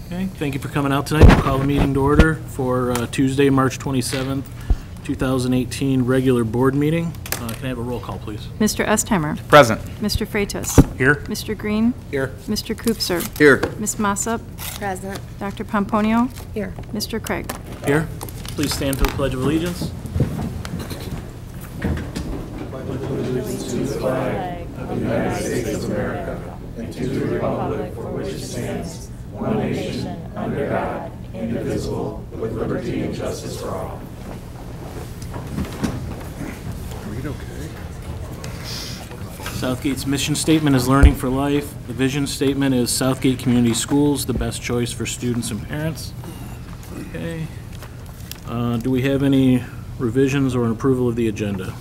Okay, thank you for coming out tonight. We'll call the meeting to order for Tuesday, March 27th, 2018, regular board meeting. Can I have a roll call, please? Mr. Estheimer. Present. Mr. Freitas. Here. Mr. Green. Here. Mr. Koopser. Here. Ms. Mossop. Present. Dr. Pomponio. Here. Mr. Craig. Here. Please stand for the Pledge of Allegiance. United States of America, and to the republic for which it stands, one nation, under God, indivisible, with liberty and justice for all. Read okay. Southgate's mission statement is learning for life. The vision statement is Southgate Community Schools, the best choice for students and parents. Okay. Do we have any revisions or an approval of the agenda?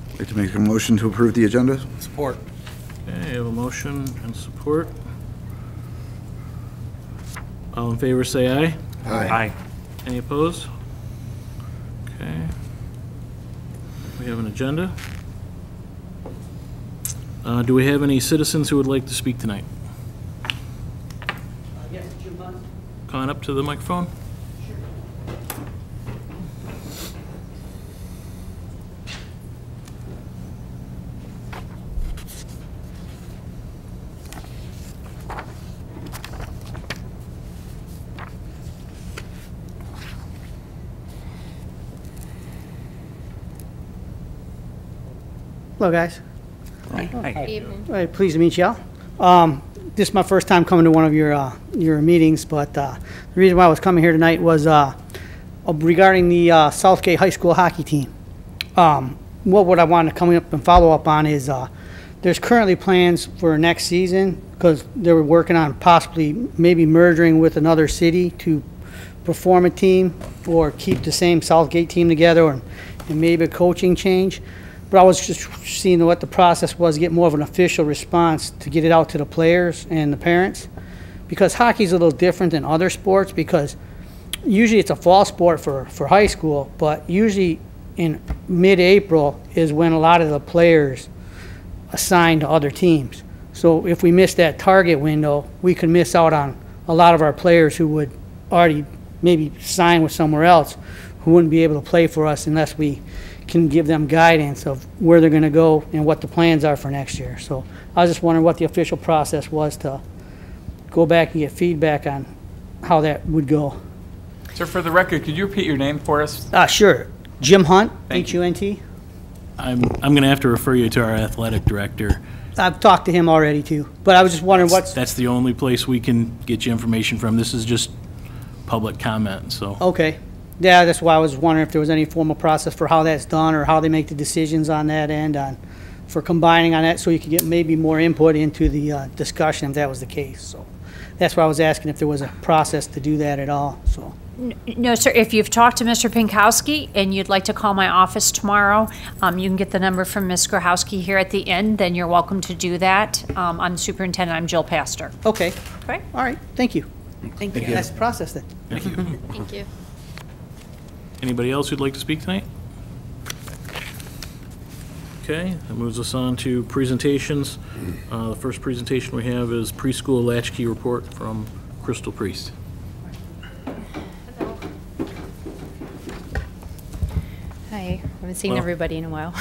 I'd like to make a motion to approve the agenda. Support. Okay, I have a motion and support. All in favor say aye. Aye. Any opposed? Okay. We have an agenda. Do we have any citizens who would like to speak tonight? Yes, Jim Hunt. Come on up to the microphone. Hello, guys. Hi. Evening. Very pleased to meet y'all. This is my first time coming to one of your meetings, but the reason why I was coming here tonight was regarding the Southgate High School hockey team. What I wanted to come up and follow up on is there's currently plans for next season because they were working on possibly maybe merging with another city to perform a team or keep the same Southgate team together and maybe a coaching change. But I was just seeing what the process was, get more of an official response to get it out to the players and the parents. Because hockey's a little different than other sports because usually it's a fall sport for high school, but usually in mid-April is when a lot of the players assign to other teams. So if we miss that target window, we could miss out on a lot of our players who would already maybe sign with somewhere else who wouldn't be able to play for us unless we can give them guidance of where they're going to go and what the plans are for next year. So I was just wondering what the official process was to go back and get feedback on how that would go. Sir, for the record, could you repeat your name for us? Sure. Jim Hunt, Thank you. H-U-N-T. I'm going to have to refer you to our athletic director. I've talked to him already too, but I was just wondering That's the only place we can get you information from. This is just public comment, so. Okay. Yeah, that's why I was wondering if there was any formal process for how that's done or how they make the decisions on that end for combining on that so you could get maybe more input into the discussion if that was the case. So that's why I was asking if there was a process to do that at all. So. No, sir, if you've talked to Mr. Pinkowski and you'd like to call my office tomorrow, you can get the number from Ms. Grahowski here at the end, then you're welcome to do that. I'm the superintendent, I'm Jill Pastor. Okay. Okay? All right. Thank you. Thank you. That's the process then. Thank you. Thank you. Anybody else who'd like to speak tonight? Okay, that moves us on to presentations. The first presentation we have is preschool latchkey report from Crystal Priest. Hi, haven't seen Well. everybody in a while.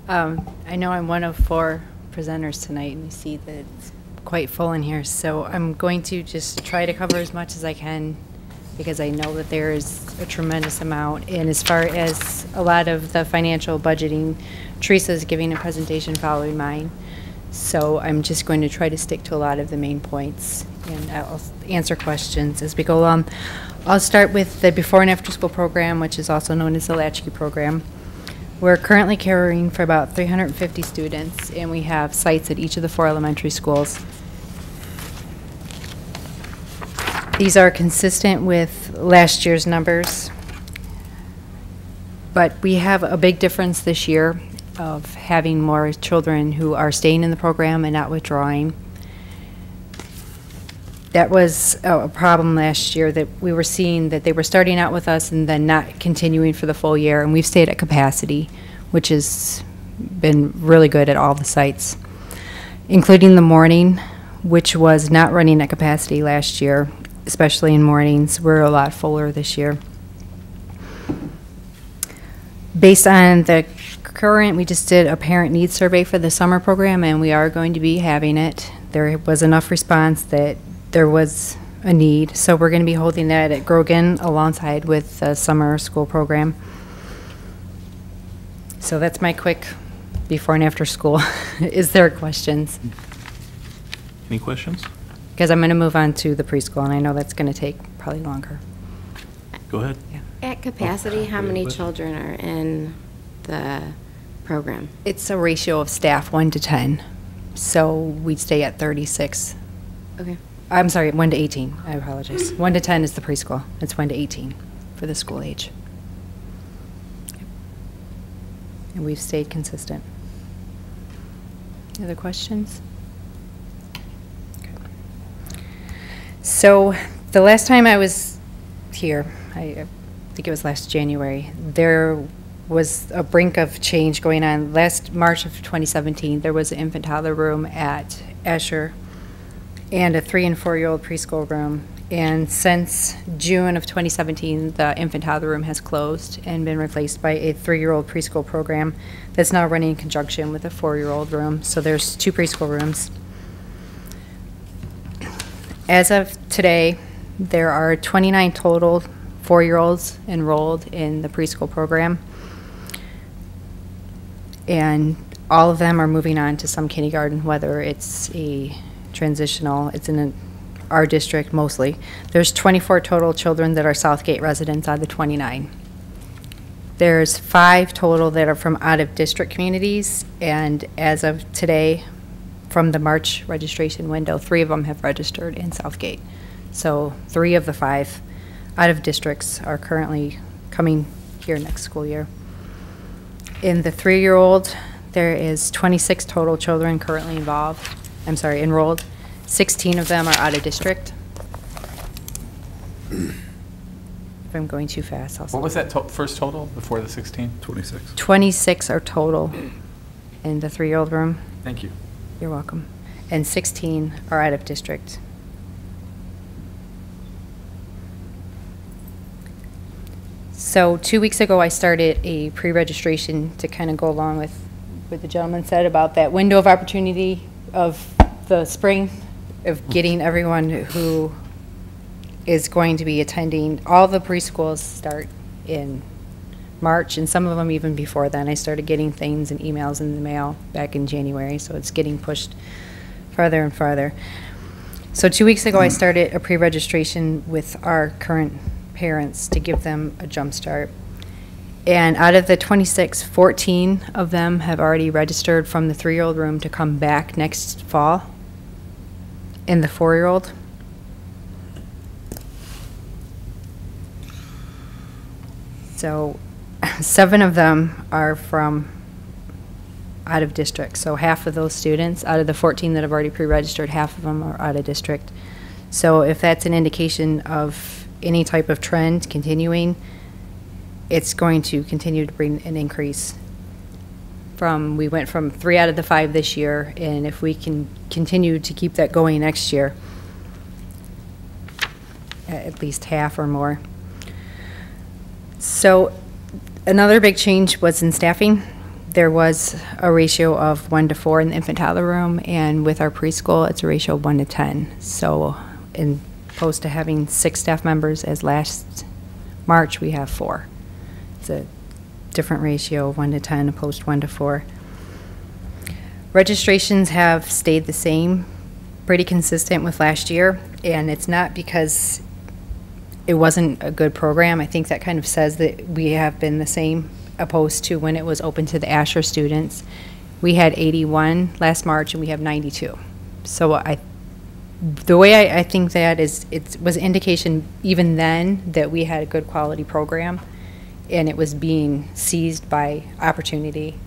I know I'm one of 4 presenters tonight, and you see that it's quite full in here, so I'm going to just try to cover as much as I can because I know that there is a tremendous amount. And as far as a lot of the financial budgeting, Teresa's giving a presentation following mine, so I'm just going to try to stick to a lot of the main points, and I'll answer questions as we go along. I'll start with the before and after school program, which is also known as the Latchkey program. We're currently caring for about 350 students, and we have sites at each of the 4 elementary schools. These are consistent with last year's numbers, but we have a big difference this year of having more children who are staying in the program and not withdrawing. That was a problem last year, that we were seeing that they were starting out with us and then not continuing for the full year, and we've stayed at capacity, which is been really good at all the sites, including the morning, which was not running at capacity last year, especially in mornings. We're a lot fuller this year. Based on the current, we just did a parent needs survey for the summer program, and we are going to be having it. There was enough response that there was a need, so we're going to be holding that at Grogan alongside with the summer school program. So that's my quick before and after school. Is there questions? Any questions? Because I'm going to move on to the preschool, and I know that's going to take probably longer. Go ahead. At capacity, how many children are in the program? It's a ratio of staff 1 to 10, so we'd stay at 36. Okay. I'm sorry, 1 to 18. I apologize. 1 to 10 is the preschool. It's 1 to 18 for the school age. And we've stayed consistent. Any other questions? Okay. So the last time I was here, I think it was last January, there was a brink of change going on. Last March of 2017, there was an infant toddler room at Asher and a 3- and 4-year-old preschool room. And since June of 2017, the infant toddler room has closed and been replaced by a 3-year-old preschool program that's now running in conjunction with a 4-year-old room. So there's 2 preschool rooms. As of today, there are 29 total 4-year-olds enrolled in the preschool program. And all of them are moving on to some kindergarten, whether it's a transitional, it's in our district mostly. There's 24 total children that are Southgate residents out of the 29. There's 5 total that are from out-of-district communities, and as of today, from the March registration window, 3 of them have registered in Southgate. So 3 of the 5 out-of-districts are currently coming here next school year. In the 3-year-old, there is 26 total children currently enrolled. 16 of them are out of district. If I'm going too fast, I'll stop. What was that first total before the 16? 26. 26 are total in the 3-year-old room. Thank you. You're welcome. And 16 are out of district. So 2 weeks ago, I started a pre-registration to kind of go along with what the gentleman said about that window of opportunity of the spring, of getting everyone who is going to be attending. All the preschools start in March, and some of them even before then. I started getting things and emails in the mail back in January, so it's getting pushed farther and farther. So 2 weeks ago, I started a pre-registration with our current parents to give them a jump start. And out of the 26, 14 of them have already registered from the 3-year-old room to come back next fall. In the 4-year-old, so 7 of them are from out of district. So half of those students, out of the 14 that have already pre-registered, half of them are out of district. So if that's an indication of any type of trend continuing, it's going to continue to bring an increase. We went from 3 out of the 5 this year, and if we can continue to keep that going next year, at least half or more. So another big change was in staffing. There was a ratio of 1 to 4 in the infant toddler room, and with our preschool, it's a ratio of 1 to 10. So in opposed to having 6 staff members as last March, we have 4. It's a different ratio, 1 to 10 opposed to 1 to 4. Registrations have stayed the same, pretty consistent with last year, and it's not because it wasn't a good program. I think that kind of says that we have been the same opposed to when it was open to the Asher students. We had 81 last March and we have 92. So the way I think that is, it was an indication even then that we had a good quality program, and it was being seized by opportunity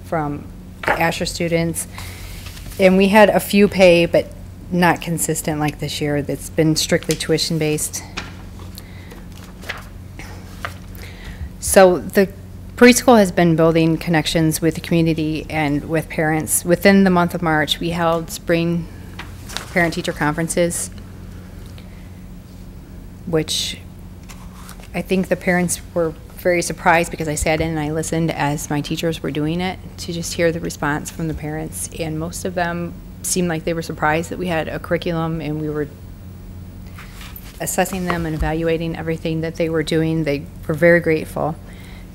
from the Asher students. And we had a few pay, but not consistent like this year. That's been strictly tuition based. So the preschool has been building connections with the community and with parents. Within the month of March, we held spring parent-teacher conferences, which I think the parents were very surprised because I sat in and I listened as my teachers were doing it to just hear the response from the parents. And most of them seemed like they were surprised that we had a curriculum and we were assessing them and evaluating everything that they were doing. They were very grateful.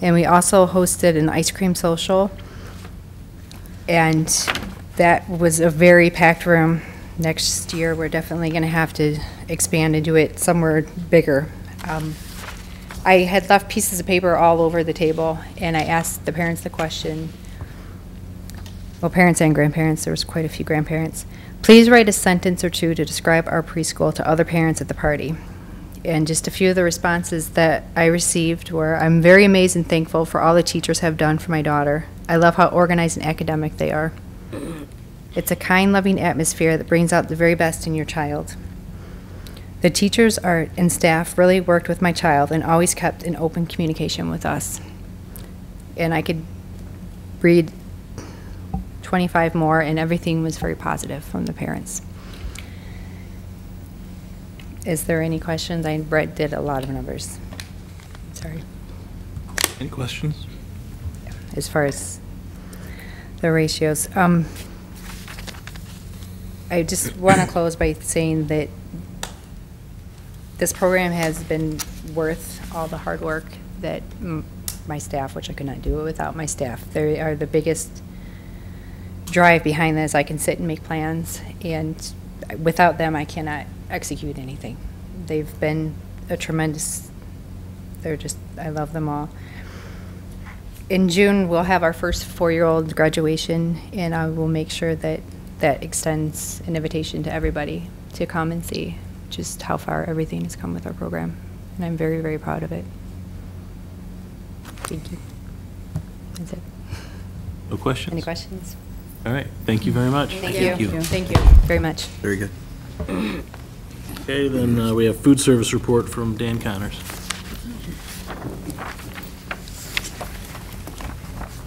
And we also hosted an ice cream social, and that was a very packed room. Next year, we're definitely going to have to expand and do it somewhere bigger. I had left pieces of paper all over the table, and I asked the parents the question, well, parents and grandparents, there was quite a few grandparents, please write a sentence or two to describe our preschool to other parents at the party. And just a few of the responses that I received were, I'm very amazed and thankful for all the teachers have done for my daughter. I love how organized and academic they are. It's a kind, loving atmosphere that brings out the very best in your child. The teachers and staff really worked with my child and always kept in open communication with us. And I could read 25 more, and everything was very positive from the parents. Is there any questions? Brett did a lot of numbers. Sorry. Any questions? As far as the ratios. I just want to close by saying that this program has been worth all the hard work that my staff, which I could not do it without my staff. They are the biggest drive behind this. I can sit and make plans, and without them, I cannot execute anything. They've been a tremendous, I love them all. In June, we'll have our first 4-year-old graduation, and I will make sure that that extends an invitation to everybody to come and see just how far everything has come with our program. And I'm very, very proud of it. Thank you. That's it. No questions? Any questions? All right, thank you very much. Thank you. Thank you very much. Very good. Okay, then we have food service report from Dan Connors.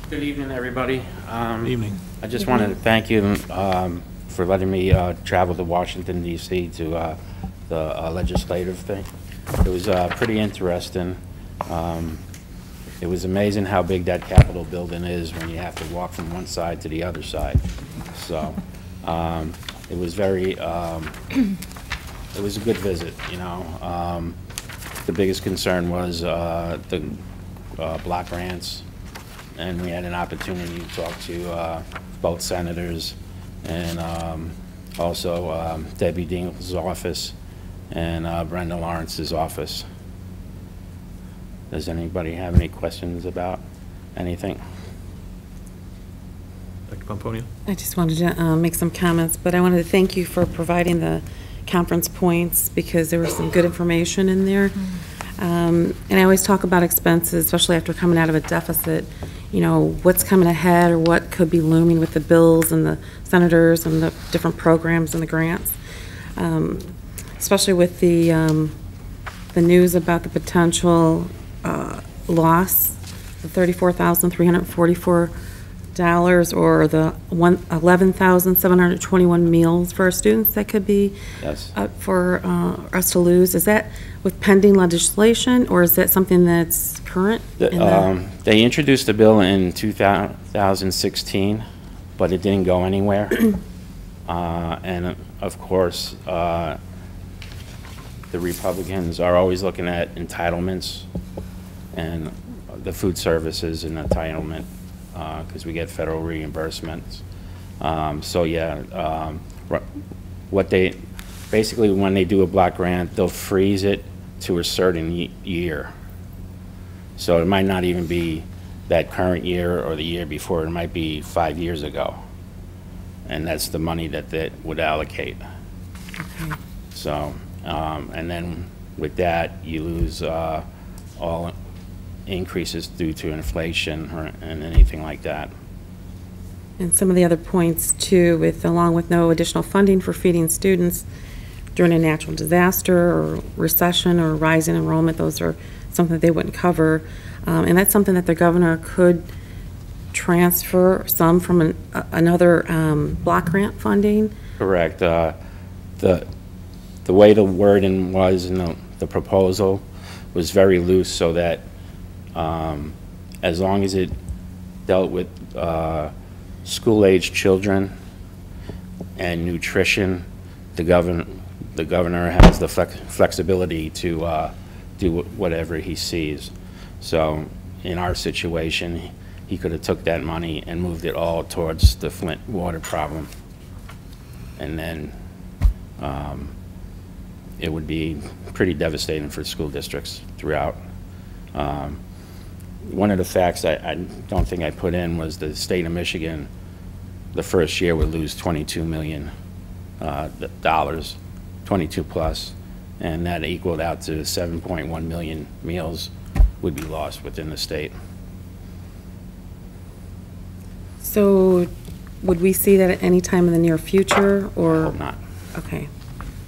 Good evening, everybody. Evening. I just wanted to thank you for letting me travel to Washington, D.C. to the legislative thing. It was pretty interesting. It was amazing how big that Capitol building is when you have to walk from one side to the other side. So it was very, it was a good visit, you know. The biggest concern was the block grants, and we had an opportunity to talk to both senators and also Debbie Dingell's office and Brenda Lawrence's office. Does anybody have any questions about anything? Dr. Pomponio? I just wanted to make some comments, but I wanted to thank you for providing the conference points because there was some good information in there. And I always talk about expenses, especially after coming out of a deficit, you know, what's coming ahead or what could be looming with the bills and the senators and the different programs and the grants. Especially with the news about the potential loss of $34,344 or the 11,721 meals for our students that could be Yes. for us to lose. Is that with pending legislation, or is that something that's current? They introduced the bill in 2016, but it didn't go anywhere. And of course, the Republicans are always looking at entitlements and the food services and entitlement because we get federal reimbursements. So yeah, what they basically, when they do a block grant, they'll freeze it to a certain year. So it might not even be that current year or the year before. It might be 5 years ago, and that's the money that they would allocate. Okay. So, and then with that, you lose all increases due to inflation and anything like that. And some of the other points too, along with no additional funding for feeding students during a natural disaster or recession or rise in enrollment, those are something that they wouldn't cover. And that's something that the governor could transfer some from another block grant funding. Correct. The way the wording was in the proposal was very loose, so that as long as it dealt with school-aged children and nutrition, the governor has the flexibility to do whatever he sees. So in our situation, he could have took that money and moved it all towards the Flint water problem. And then it would be pretty devastating for school districts throughout. One of the facts I don't think I put in was the state of Michigan, the first year would lose $22 million, 22 plus, and that equaled out to 7.1 million meals would be lost within the state. So would we see that at any time in the near future, or? Hope not. Okay.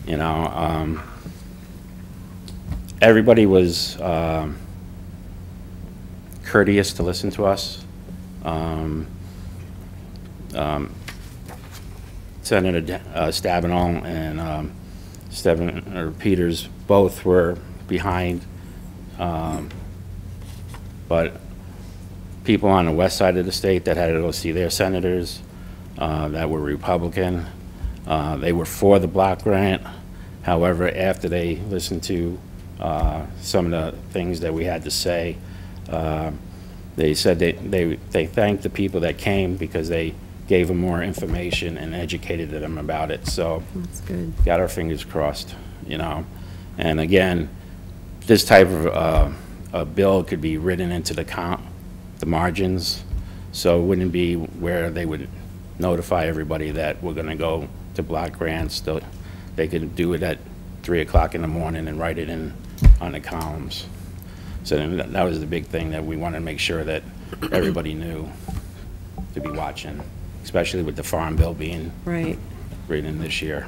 You know, everybody was courteous to listen to us. Senator Stabenow and Senator Peters both were behind, but people on the west side of the state that had to go see their senators that were Republican, they were for the block grant. However, after they listened to some of the things that we had to say, they said they thanked the people that came because they gave them more information and educated them about it. So That's good. got our fingers crossed, you know. And again, this type of a bill could be written into the margins, so it wouldn't be where they would notify everybody that we're going to go to block grants. They could do it at 3 o'clock in the morning and write it in on the columns. So then that was the big thing that we wanted to make sure that everybody knew to be watching, especially with the Farm Bill being Right. written this year.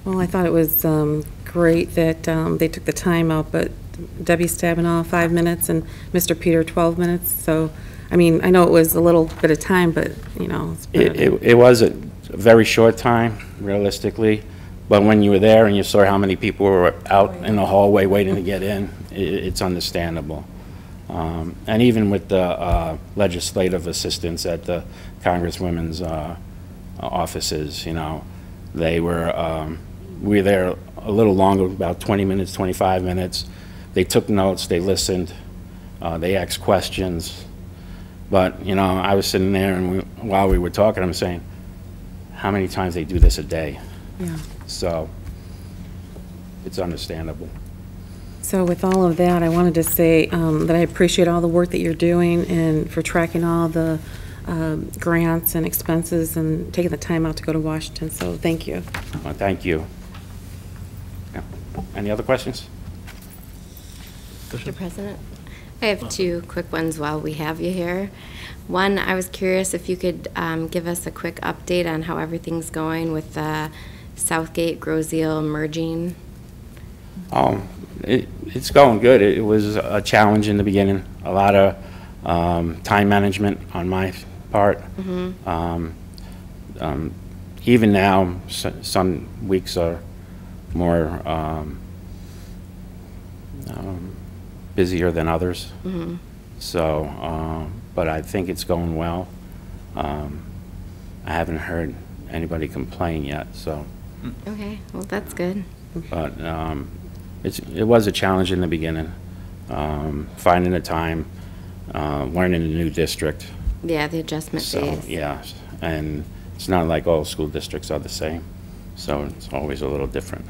Well, I thought it was great that they took the time out, but Debbie Stabenow, 5 minutes, and Mr. Peter, 12 minutes. So, I mean, I know it was a little bit of time, but, you know. It was a very short time, realistically, but when you were there and you saw how many people were out in the hallway waiting to get in, it's understandable. And even with the legislative assistants at the Congresswomen's offices, you know, we were there a little longer, about 20 minutes, 25 minutes. They took notes, they listened, they asked questions. But, you know, I was sitting there, and while we were talking, I'm saying, how many times they do this a day? Yeah. So it's understandable. So with all of that, I wanted to say that I appreciate all the work that you're doing and for tracking all the grants and expenses and taking the time out to go to Washington. So thank you. Well, thank you. Yeah. Any other questions? Mr. President, I have two quick ones while we have you here. One, I was curious if you could give us a quick update on how everything's going with the Southgate Groseal merging. It's going good. It was a challenge in the beginning, a lot of time management on my part. Even now, some weeks are more busier than others. So, but I think it's going well. I haven't heard anybody complain yet, so. Okay, well, that's good. But it was a challenge in the beginning, finding the time, learning a new district. Yeah, the adjustment So, phase. yeah, and it's not like all school districts are the same, so it's always a little different.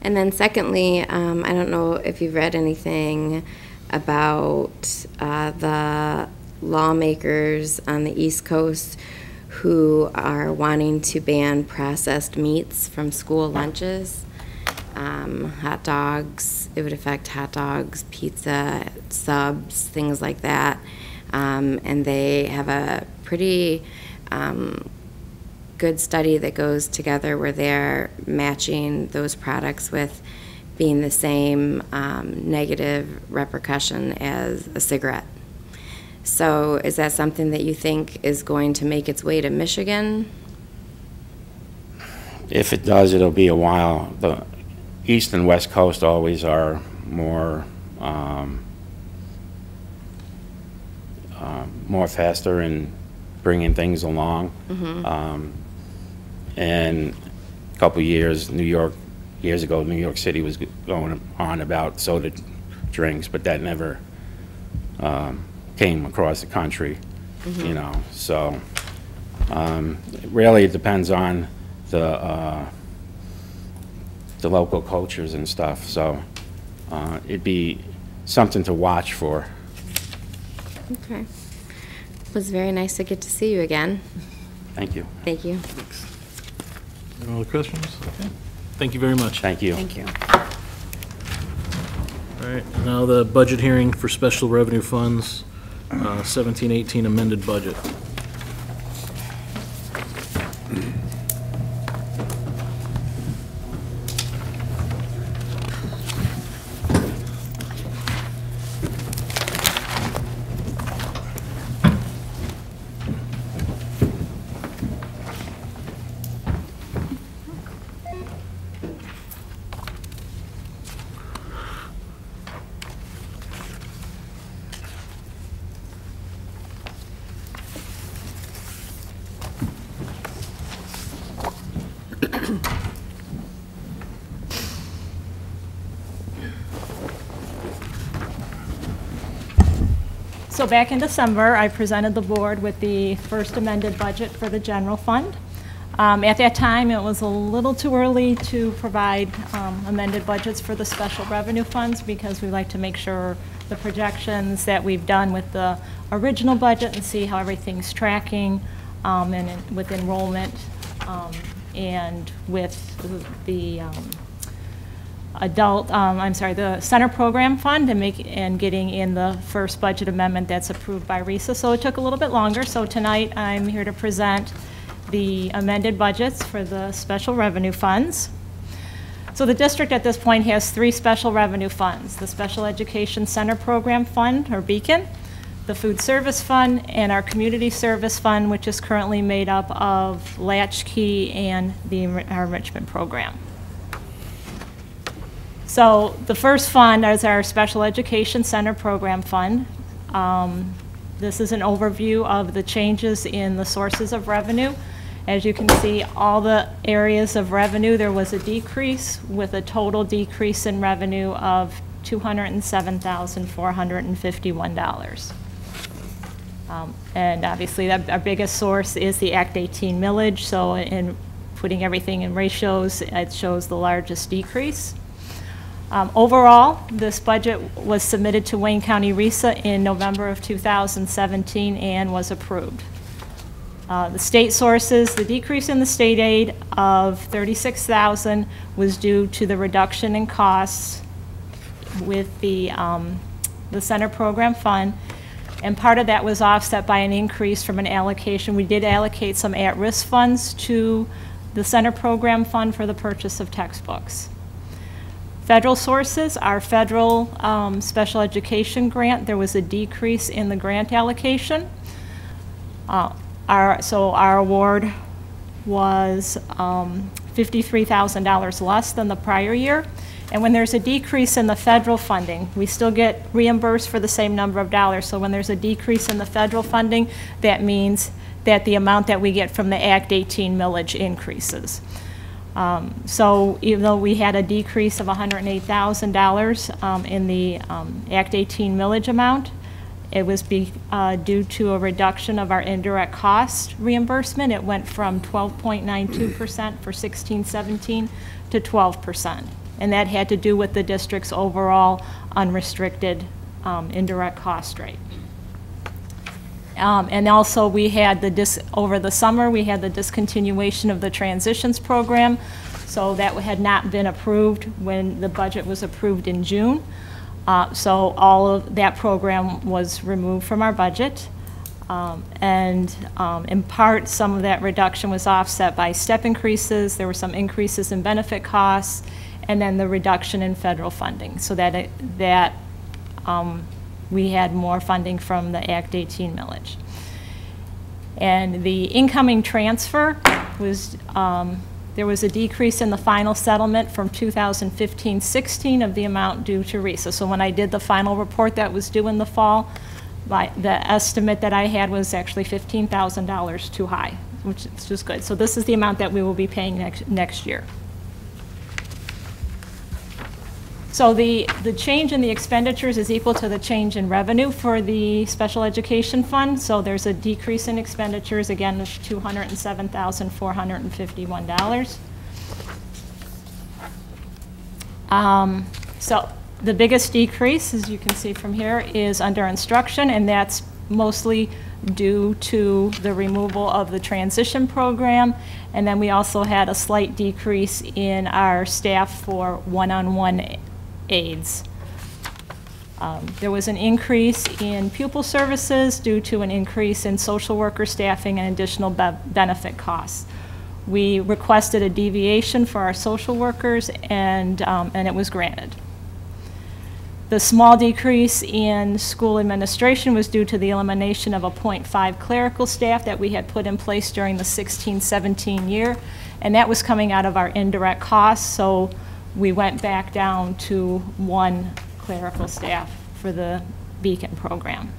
And then secondly, I don't know if you've read anything about the lawmakers on the East Coast who are wanting to ban processed meats from school lunches. Hot dogs, it would affect hot dogs, pizza, subs, things like that. And they have a pretty good study that goes together where they're matching those products with being the same negative repercussion as a cigarette. So is that something that you think is going to make its way to Michigan? If it does, it'll be a while. The East and West Coast always are more more faster in bringing things along. And a couple years ago, New York City was going on about soda drinks, but that never came across the country, you know. So really it depends on the local cultures and stuff. So it'd be something to watch for. Okay. It was very nice to get to see you again. Thank you. Thank you. Any other questions? Okay. Thank you very much. Thank you. Thank you. All right, now the budget hearing for special revenue funds, 17-18 amended budget. So back in December, I presented the board with the first amended budget for the general fund. At that time, it was a little too early to provide amended budgets for the special revenue funds because we like to make sure the projections that we've done with the original budget and see how everything's tracking with enrollment and with the the center program fund and getting in the first budget amendment that's approved by RESA. So it took a little bit longer. So tonight I'm here to present the amended budgets for the special revenue funds. So the district at this point has 3 special revenue funds: the Special Education Center Program Fund, or Beacon, the Food Service Fund, and our Community Service Fund, which is currently made up of Latchkey and our Enrichment Program. So the first fund is our Special Education Center Program Fund. This is an overview of the changes in the sources of revenue. As you can see, all the areas of revenue, there was a decrease with a total decrease in revenue of $207,451. And obviously, our biggest source is the Act 18 millage. So in putting everything in ratios, it shows the largest decrease. Overall, this budget was submitted to Wayne County RESA in November of 2017 and was approved. The state sources, the decrease in the state aid of $36,000 was due to the reduction in costs with the center program fund, and part of that was offset by an increase from an allocation. We did allocate some at-risk funds to the center program fund for the purchase of textbooks. Federal sources, our federal special education grant, there was a decrease in the grant allocation. So our award was $53,000 less than the prior year. And when there's a decrease in the federal funding, we still get reimbursed for the same number of dollars. So when there's a decrease in the federal funding, that means that the amount that we get from the Act 18 millage increases. So even though we had a decrease of $108,000 in the Act 18 millage amount, it was due to a reduction of our indirect cost reimbursement. It went from 12.92% for 16-17 to 12%. And that had to do with the district's overall unrestricted indirect cost rate. And also we had over the summer, we had the discontinuation of the transitions program. So that had not been approved when the budget was approved in June. So all of that program was removed from our budget. In part, some of that reduction was offset by step increases. There were some increases in benefit costs, and then the reduction in federal funding, so that we had more funding from the Act 18 millage. And the incoming transfer was, there was a decrease in the final settlement from 2015-16 of the amount due to RESA. So when I did the final report that was due in the fall, the estimate that I had was actually $15,000 too high, which is just good. So this is the amount that we will be paying next year. So the change in the expenditures is equal to the change in revenue for the special education fund. So there's a decrease in expenditures, again, of $207,451. So the biggest decrease, as you can see from here, is under instruction, and that's mostly due to the removal of the transition program. And then we also had a slight decrease in our staff for one-on-one aides. There was an increase in pupil services due to an increase in social worker staffing and additional benefit costs. We requested a deviation for our social workers, and it was granted. The small decrease in school administration was due to the elimination of a 0.5 clerical staff that we had put in place during the 16-17 year, and that was coming out of our indirect costs, so we went back down to 1 clerical staff for the Beacon program.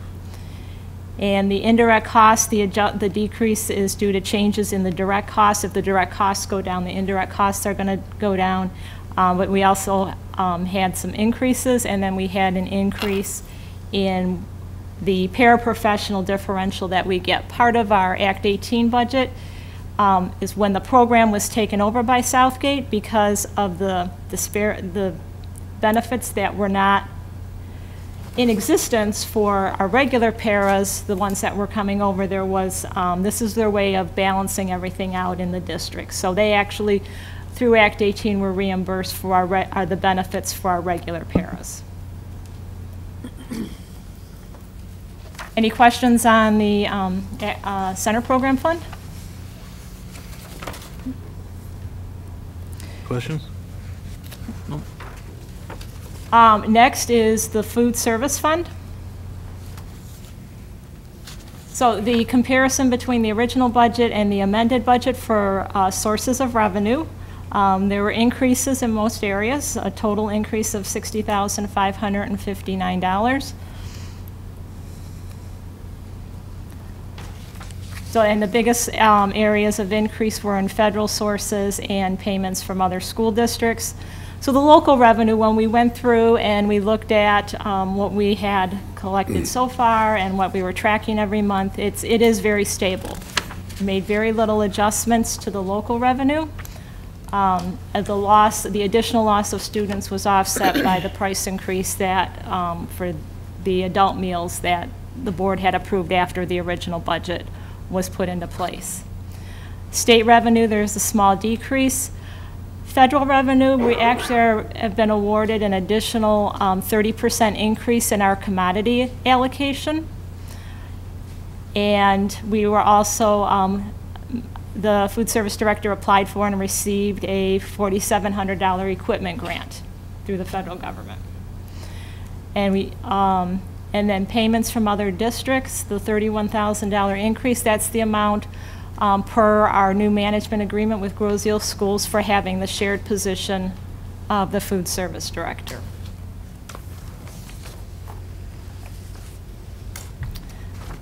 And the indirect costs, the decrease is due to changes in the direct costs. If the direct costs go down, the indirect costs are going to go down. But we also had some increases, and then we had an increase in the paraprofessional differential that we get. Part of our Act 18 budget is when the program was taken over by Southgate, because of the benefits that were not in existence for our regular paras, the ones that were coming over. There was, this is their way of balancing everything out in the district. So they actually, through Act 18, were reimbursed for the benefits for our regular paras. Any questions on the center program fund? Questions? No. Next is the food service fund. So the comparison between the original budget and the amended budget for sources of revenue. There were increases in most areas, a total increase of $60,559. So, and the biggest areas of increase were in federal sources and payments from other school districts. So the local revenue, when we went through and we looked at what we had collected so far and what we were tracking every month, it is very stable. We made very little adjustments to the local revenue. The additional loss of students was offset by the price increase that for the adult meals that the board had approved after the original budget was put into place. State revenue, there's a small decrease. Federal revenue, we actually have been awarded an additional 30% increase in our commodity allocation. And we were also, the food service director applied for and received a $4,700 equipment grant through the federal government. And and then payments from other districts, the $31,000 increase, that's the amount per our new management agreement with Grosse-Ile Schools for having the shared position of the food service director.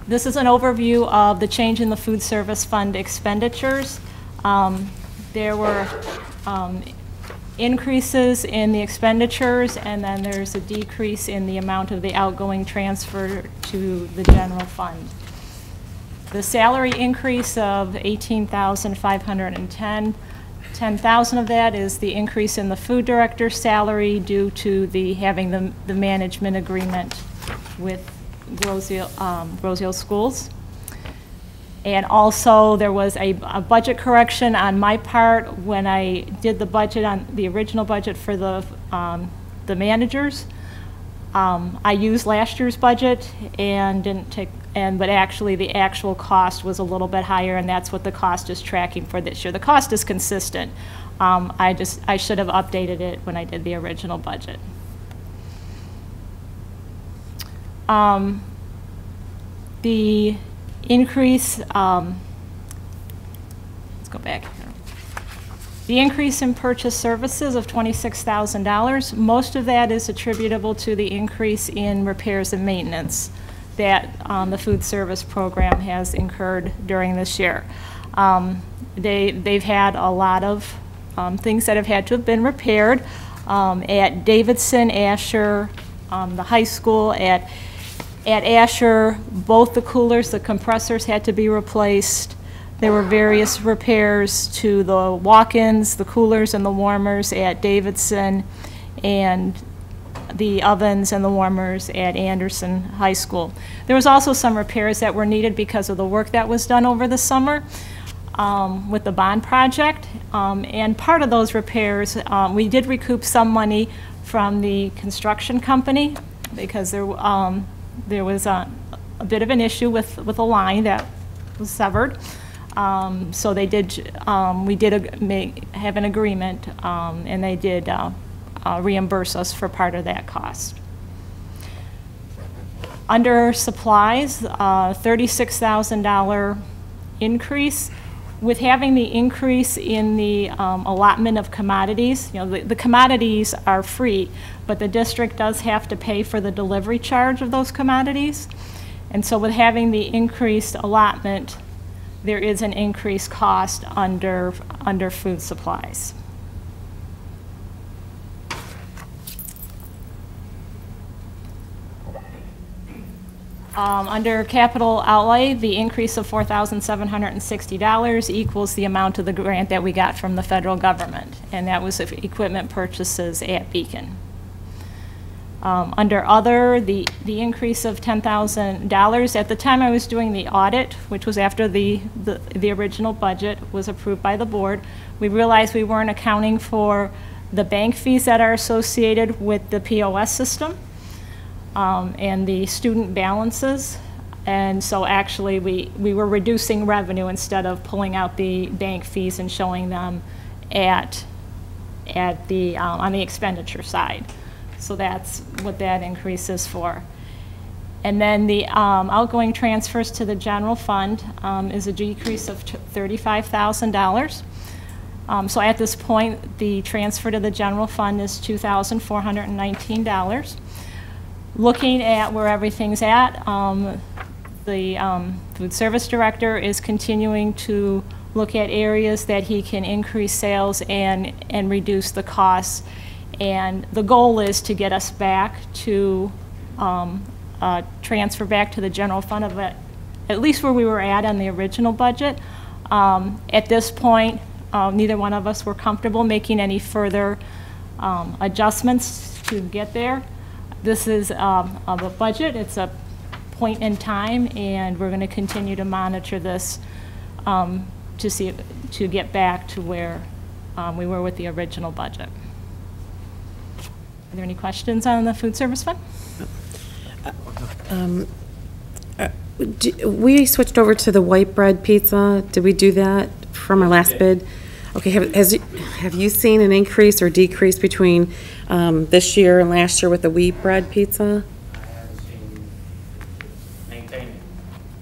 This is an overview of the change in the food service fund expenditures. There were increases in the expenditures, and then there's a decrease in the amount of the outgoing transfer to the general fund. The salary increase of $18,510, $10,000 of that is the increase in the food director's salary due to having the management agreement with Grosse-Ile Schools. And also there was a budget correction on my part when I did the budget on the original budget for the managers. I used last year's budget and didn't take but actually the actual cost was a little bit higher, and that's what the cost is tracking for this year. The cost is consistent. I should have updated it when I did the original budget. The increase, let's go back here. The increase in purchase services of $26,000, most of that is attributable to the increase in repairs and maintenance that the food service program has incurred during this year. They've had a lot of things that have had to have been repaired at Davidson, Asher, the high school. At Asher, both the coolers, the compressors had to be replaced. There were various repairs to the walk-ins, the coolers and the warmers at Davidson, and the ovens and the warmers at Anderson High School. There was also some repairs that were needed because of the work that was done over the summer with the bond project. And part of those repairs, we did recoup some money from the construction company because there was a bit of an issue with a line that was severed. So they did, we did have an agreement, and they did reimburse us for part of that cost. Under supplies, $36,000 increase. With having the increase in the allotment of commodities, you know, the commodities are free, but the district does have to pay for the delivery charge of those commodities. And so with having the increased allotment, there is an increased cost under food supplies. Under capital outlay, the increase of $4,760 equals the amount of the grant that we got from the federal government, and that was equipment purchases at Beacon. Under other, the increase of $10,000, at the time I was doing the audit, which was after the original budget was approved by the board, we realized we weren't accounting for the bank fees that are associated with the POS system. And the student balances, and so actually we were reducing revenue instead of pulling out the bank fees and showing them at the on the expenditure side. So that's what that increase is for. And then the outgoing transfers to the general fund is a decrease of $35,000. So at this point, the transfer to the general fund is $2,419. Looking at where everything's at, the food service director is continuing to look at areas that he can increase sales and reduce the costs. And the goal is to get us back to transfer back to the general fund of at least where we were at on the original budget. At this point, neither one of us were comfortable making any further adjustments to get there. This is a budget. It's a point in time, and we're going to continue to monitor this to get back to where we were with the original budget. Are there any questions on the food service fund? We switched over to the white bread pizza. Did we do that from our last bid? Okay, have you seen an increase or decrease between this year and last year with the wheat bread pizza? I haven't seen maintaining.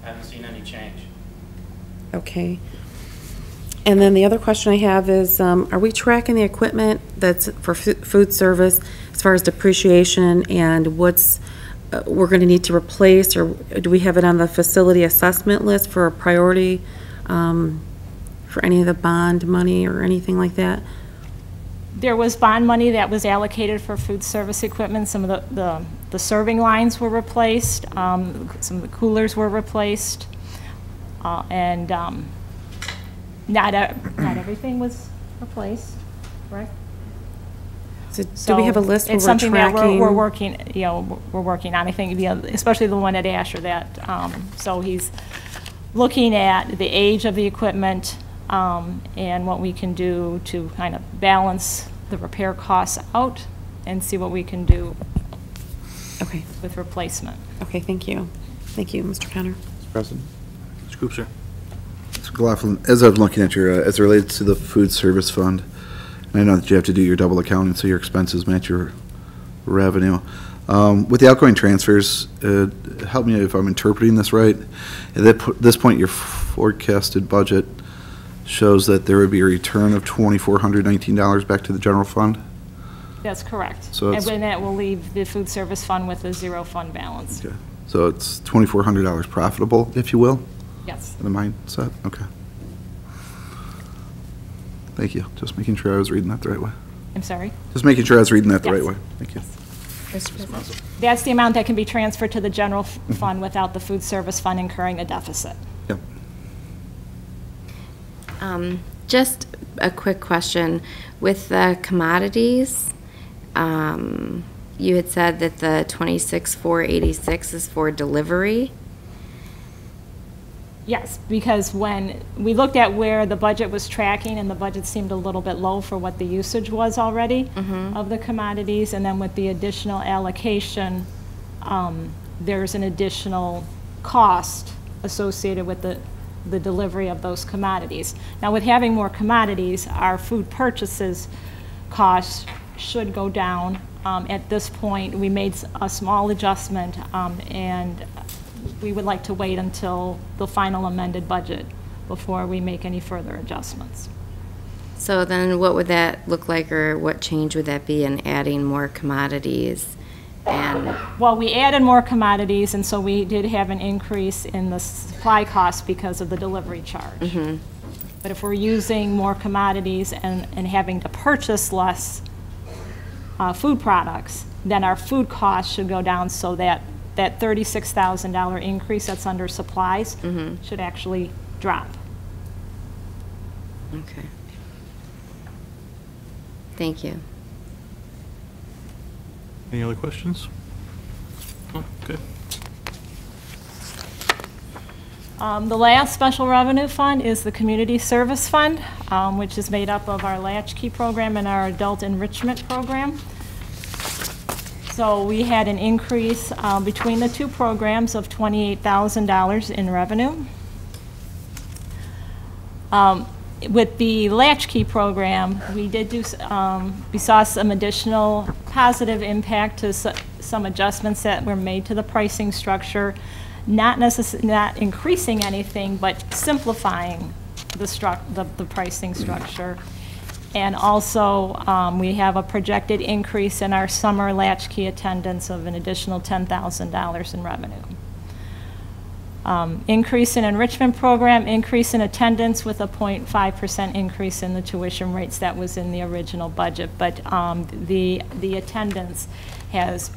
I haven't seen any change. Okay. And then the other question I have is, are we tracking the equipment that's for food service as far as depreciation and what's we're going to need to replace, or do we have it on the facility assessment list for a priority for any of the bond money or anything like that? There was bond money that was allocated for food service equipment. Some of the serving lines were replaced. Some of the coolers were replaced. And not everything was replaced, right? So do we have a list where it's we're something tracking? that we're working, we're working on. I think, especially the one at Asher, that so he's looking at the age of the equipment and what we can do to kind of balance the repair costs out and see what we can do Okay. with replacement. Okay, thank you. Thank you, Mr. Connor. Mr. President? Mr. Cooper. Mr. McLaughlin, as I was looking at your, as it relates to the food service fund, and I know that you have to do your double accounting so your expenses match your revenue. With the outgoing transfers, help me if I'm interpreting this right. At this point, your forecasted budget shows that there would be a return of $2,419 back to the general fund? That's correct. So And it's- then that will leave the food service fund with a 0 fund balance. Okay. So it's $2,400 profitable, if you will, Yes. in the mindset? Okay. Thank you. Just making sure I was reading that the right way. I'm sorry? Just making sure I was reading that the right Yes. way. Thank you. That's the amount that can be transferred to the general fund without the food service fund incurring a deficit. Yep. Just a quick question. With the commodities, you had said that the 26,486 is for delivery. Yes, because when we looked at where the budget was tracking, and the budget seemed a little bit low for what the usage was already of the commodities, and then with the additional allocation, there's an additional cost associated with the delivery of those commodities. Now, with having more commodities, our food purchases costs should go down. At this point, we made a small adjustment, and we would like to wait until the final amended budget before we make any further adjustments. So then what would that look like, or what change would that be in adding more commodities? And Well, we added more commodities, and so we did have an increase in the supply cost because of the delivery charge. But if we're using more commodities and having to purchase less food products, then our food costs should go down, so that $36,000 increase that's under supplies should actually drop. okay. Thank you. Any other questions? Oh, okay. The last special revenue fund is the Community Service Fund, which is made up of our Latchkey program and our Adult Enrichment program. So we had an increase between the two programs of $28,000 in revenue. With the Latchkey program, we did do, we saw some additional positive impact to some adjustments that were made to the pricing structure, not increasing anything, but simplifying the pricing structure. And also, we have a projected increase in our summer Latchkey attendance of an additional $10,000 in revenue. Increase in enrichment program, increase in attendance with a 0.5% increase in the tuition rates that was in the original budget. But the attendance has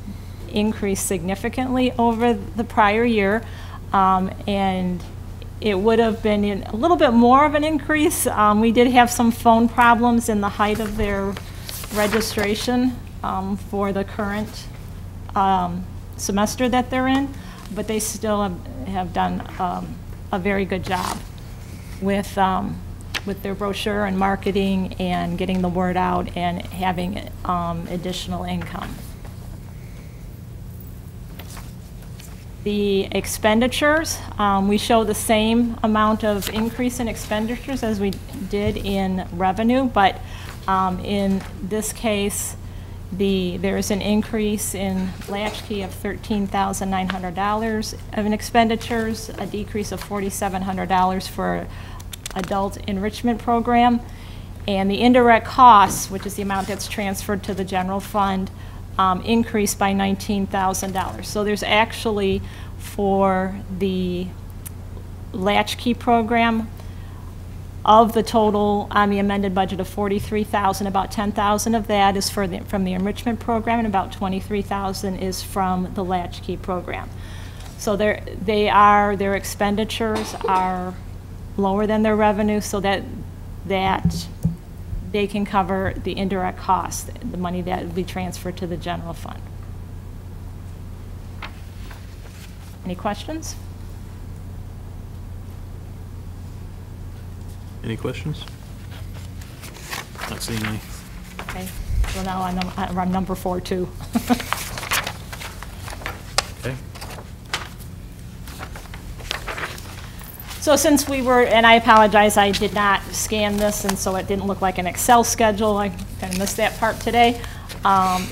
increased significantly over the prior year, and it would have been a little bit more of an increase. We did have some phone problems in the height of their registration for the current semester that they're in, but they still have done a very good job with their brochure and marketing and getting the word out and having additional income. The expenditures, we show the same amount of increase in expenditures as we did in revenue, but in this case, there's an increase in Latchkey of $13,900 of expenditures, a decrease of $4,700 for adult enrichment program, and the indirect costs, which is the amount that's transferred to the general fund, increased by $19,000. So there's actually, for the Latchkey program, of the total on the amended budget of $43,000, about $10,000 of that is from the enrichment program, and about $23,000 is from the Latchkey program. So their expenditures are lower than their revenue, so that they can cover the indirect cost, the money that will be transferred to the general fund. Any questions? Any questions? Not seeing any. Okay, so now I'm number 4 too. Okay. So since we were, and I apologize, I did not scan this, and so it didn't look like an Excel schedule. I kind of missed that part today.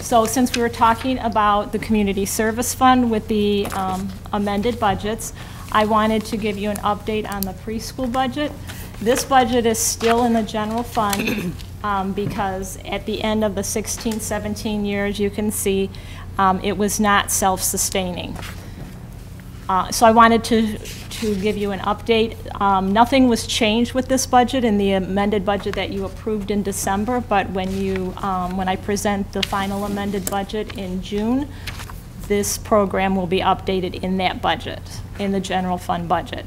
So since we were talking about the community service fund with the amended budgets, I wanted to give you an update on the preschool budget. This budget is still in the general fund because at the end of the 16-17 years, you can see it was not self-sustaining. So I wanted to give you an update. Nothing was changed with this budget in the amended budget that you approved in December, but when I present the final amended budget in June, this program will be updated in that budget, in the general fund budget.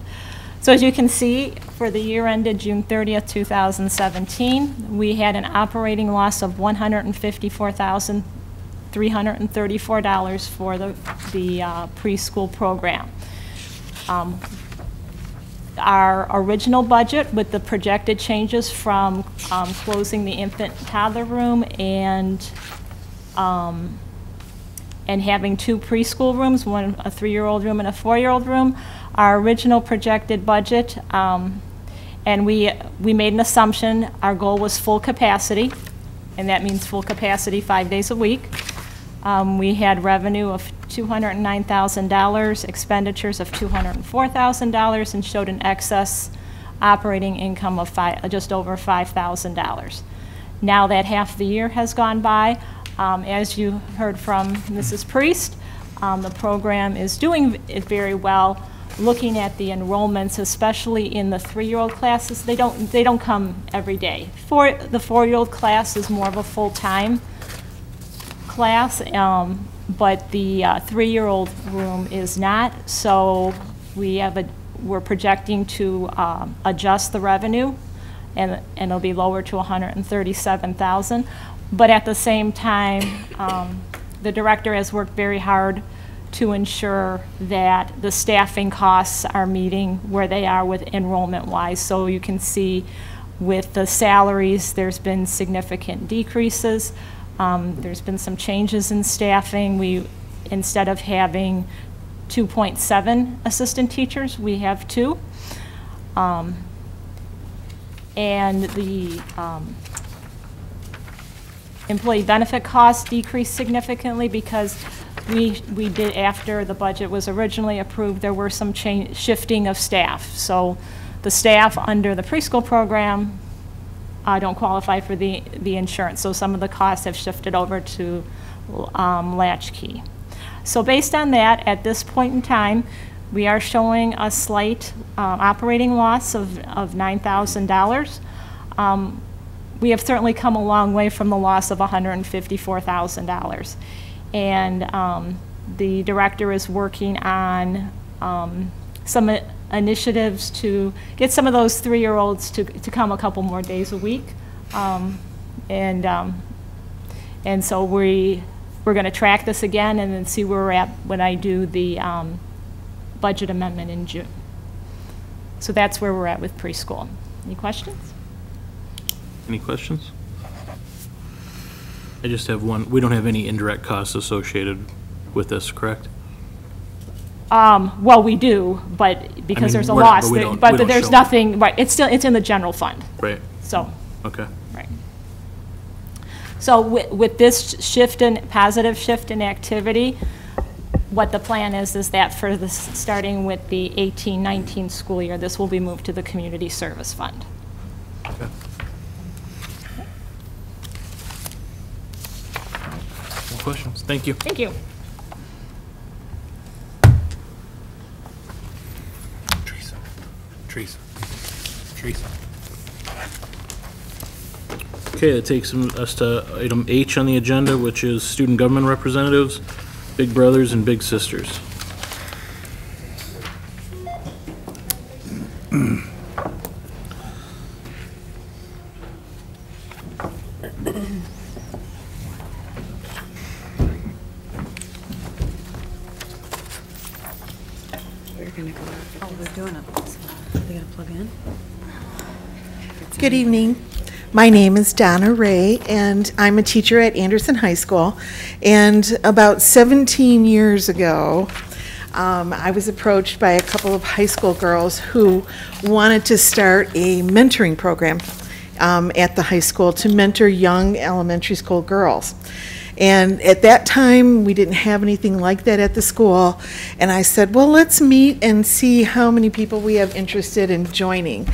So as you can see, for the year ended June 30th, 2017, we had an operating loss of $154,334 for the preschool program. Our original budget with the projected changes from closing the infant toddler room and having 2 preschool rooms, one a 3-year-old room and a 4-year-old room, our original projected budget, and we made an assumption, our goal was full capacity, and that means full capacity 5 days a week. We had revenue of $209,000, expenditures of $204,000, and showed an excess operating income of just over $5,000. Now that half the year has gone by, as you heard from Mrs. Priest, the program is doing it very well. Looking at the enrollments, especially in the 3-year-old classes, they don't come every day. For the 4-year-old class is more of a full-time class, but the 3-year-old room is not. So we're projecting to adjust the revenue, and it'll be lower to $137,000. But at the same time, the director has worked very hard to ensure that the staffing costs are meeting where they are with enrollment-wise. So you can see with the salaries, there's been significant decreases. There's been some changes in staffing. Instead of having 2.7 assistant teachers, we have 2. And the employee benefit costs decreased significantly because we did, after the budget was originally approved, there were some shifting of staff. So the staff under the preschool program don't qualify for the insurance. So some of the costs have shifted over to Latchkey. So based on that, at this point in time, we are showing a slight operating loss of $9,000. We have certainly come a long way from the loss of $154,000. And the director is working on some initiatives to get some of those 3-year-olds to come a couple more days a week. And so we're going to track this again and then see where we're at when I do the budget amendment in June. So that's where we're at with preschool. Any questions? Any questions? I just have one. We don't have any indirect costs associated with this, correct? Well, we do, but because there's a loss, but there's nothing, right, it's in the general fund. Right. So. Okay. Right. So with this positive shift in activity, what the plan is that for this, starting with the 18-19 school year, this will be moved to the community service fund. Okay. No questions. Thank you. Thank you. Teresa. Okay, that takes us to item H on the agenda, which is student government representatives, big brothers and big sisters. Good evening. My name is Donna Ray, and I'm a teacher at Anderson High School. And about 17 years ago, I was approached by a couple of high school girls who wanted to start a mentoring program at the high school to mentor young elementary school girls. And at that time, we didn't have anything like that at the school. And I said, well, let's meet and see how many people we have interested in joining.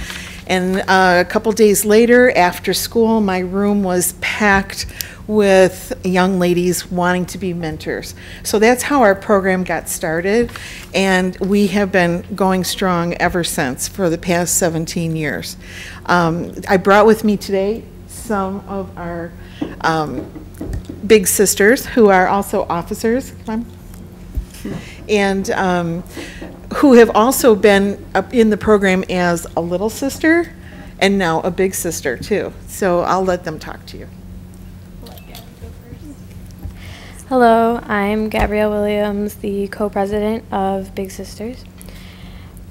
And a couple days later, after school, my room was packed with young ladies wanting to be mentors. So that's how our program got started, and we have been going strong ever since for the past 17 years. I brought with me today some of our big sisters who are also officers. Come on. And who have also been up in the program as a little sister and now a big sister too. So I'll let them talk to you. Hello, I'm Gabrielle Williams, the co-president of Big Sisters.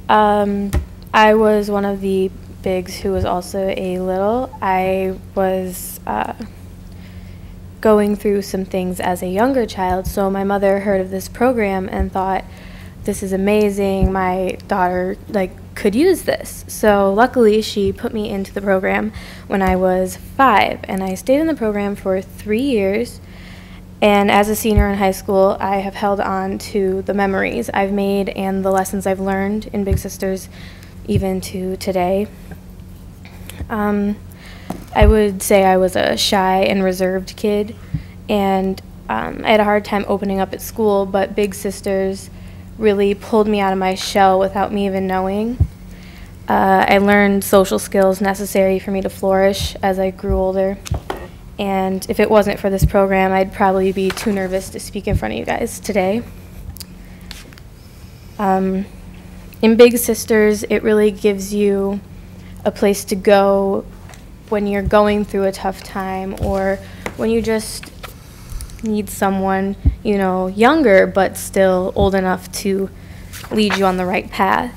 I was one of the bigs who was also a little. I was going through some things as a younger child, so my mother heard of this program and thought, this is amazing, my daughter could use this. So luckily she put me into the program when I was 5, and I stayed in the program for 3 years. And as a senior in high school, I have held on to the memories I've made and the lessons I've learned in Big Sisters even to today. I would say I was a shy and reserved kid, and I had a hard time opening up at school, but Big Sisters really pulled me out of my shell without me even knowing. I learned social skills necessary for me to flourish as I grew older. And if it wasn't for this program, I'd probably be too nervous to speak in front of you guys today. In Big Sisters, it really gives you a place to go when you're going through a tough time, or when you just need someone, you know, younger but still old enough to lead you on the right path.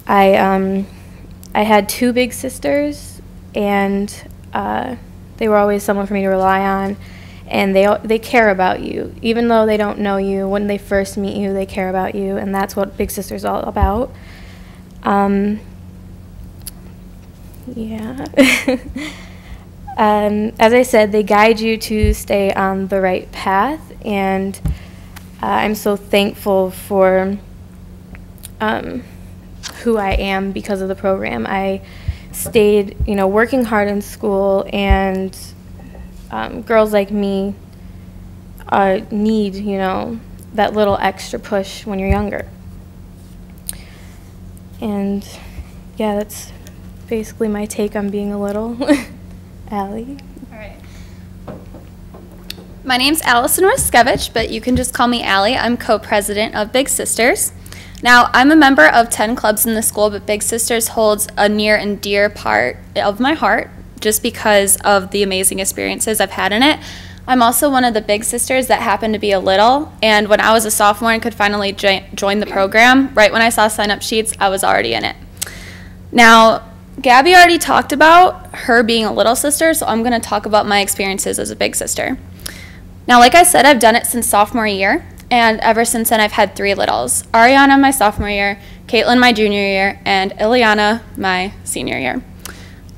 I had 2 big sisters, and they were always someone for me to rely on, and they care about you. Even though they don't know you, when they first meet you, they care about you, and that's what Big Sisters is all about. Yeah. As I said, they guide you to stay on the right path, and I'm so thankful for who I am because of the program. I stayed, you know, working hard in school, and girls like me need, you know, that little extra push when you're younger. And yeah, that's basically my take on being a little. Allie? All right. My name's Allison Ruskevich, but you can just call me Allie. I'm co-president of Big Sisters. Now, I'm a member of 10 clubs in the school, but Big Sisters holds a near and dear part of my heart just because of the amazing experiences I've had in it. I'm also one of the Big Sisters that happened to be a little, and when I was a sophomore and could finally join the program, right when I saw sign-up sheets, I was already in it. Now, Gabby already talked about her being a little sister, so I'm going to talk about my experiences as a big sister. Now, like I said, I've done it since sophomore year, and ever since then I've had 3 littles. Ariana my sophomore year, Caitlin my junior year, and Ileana my senior year.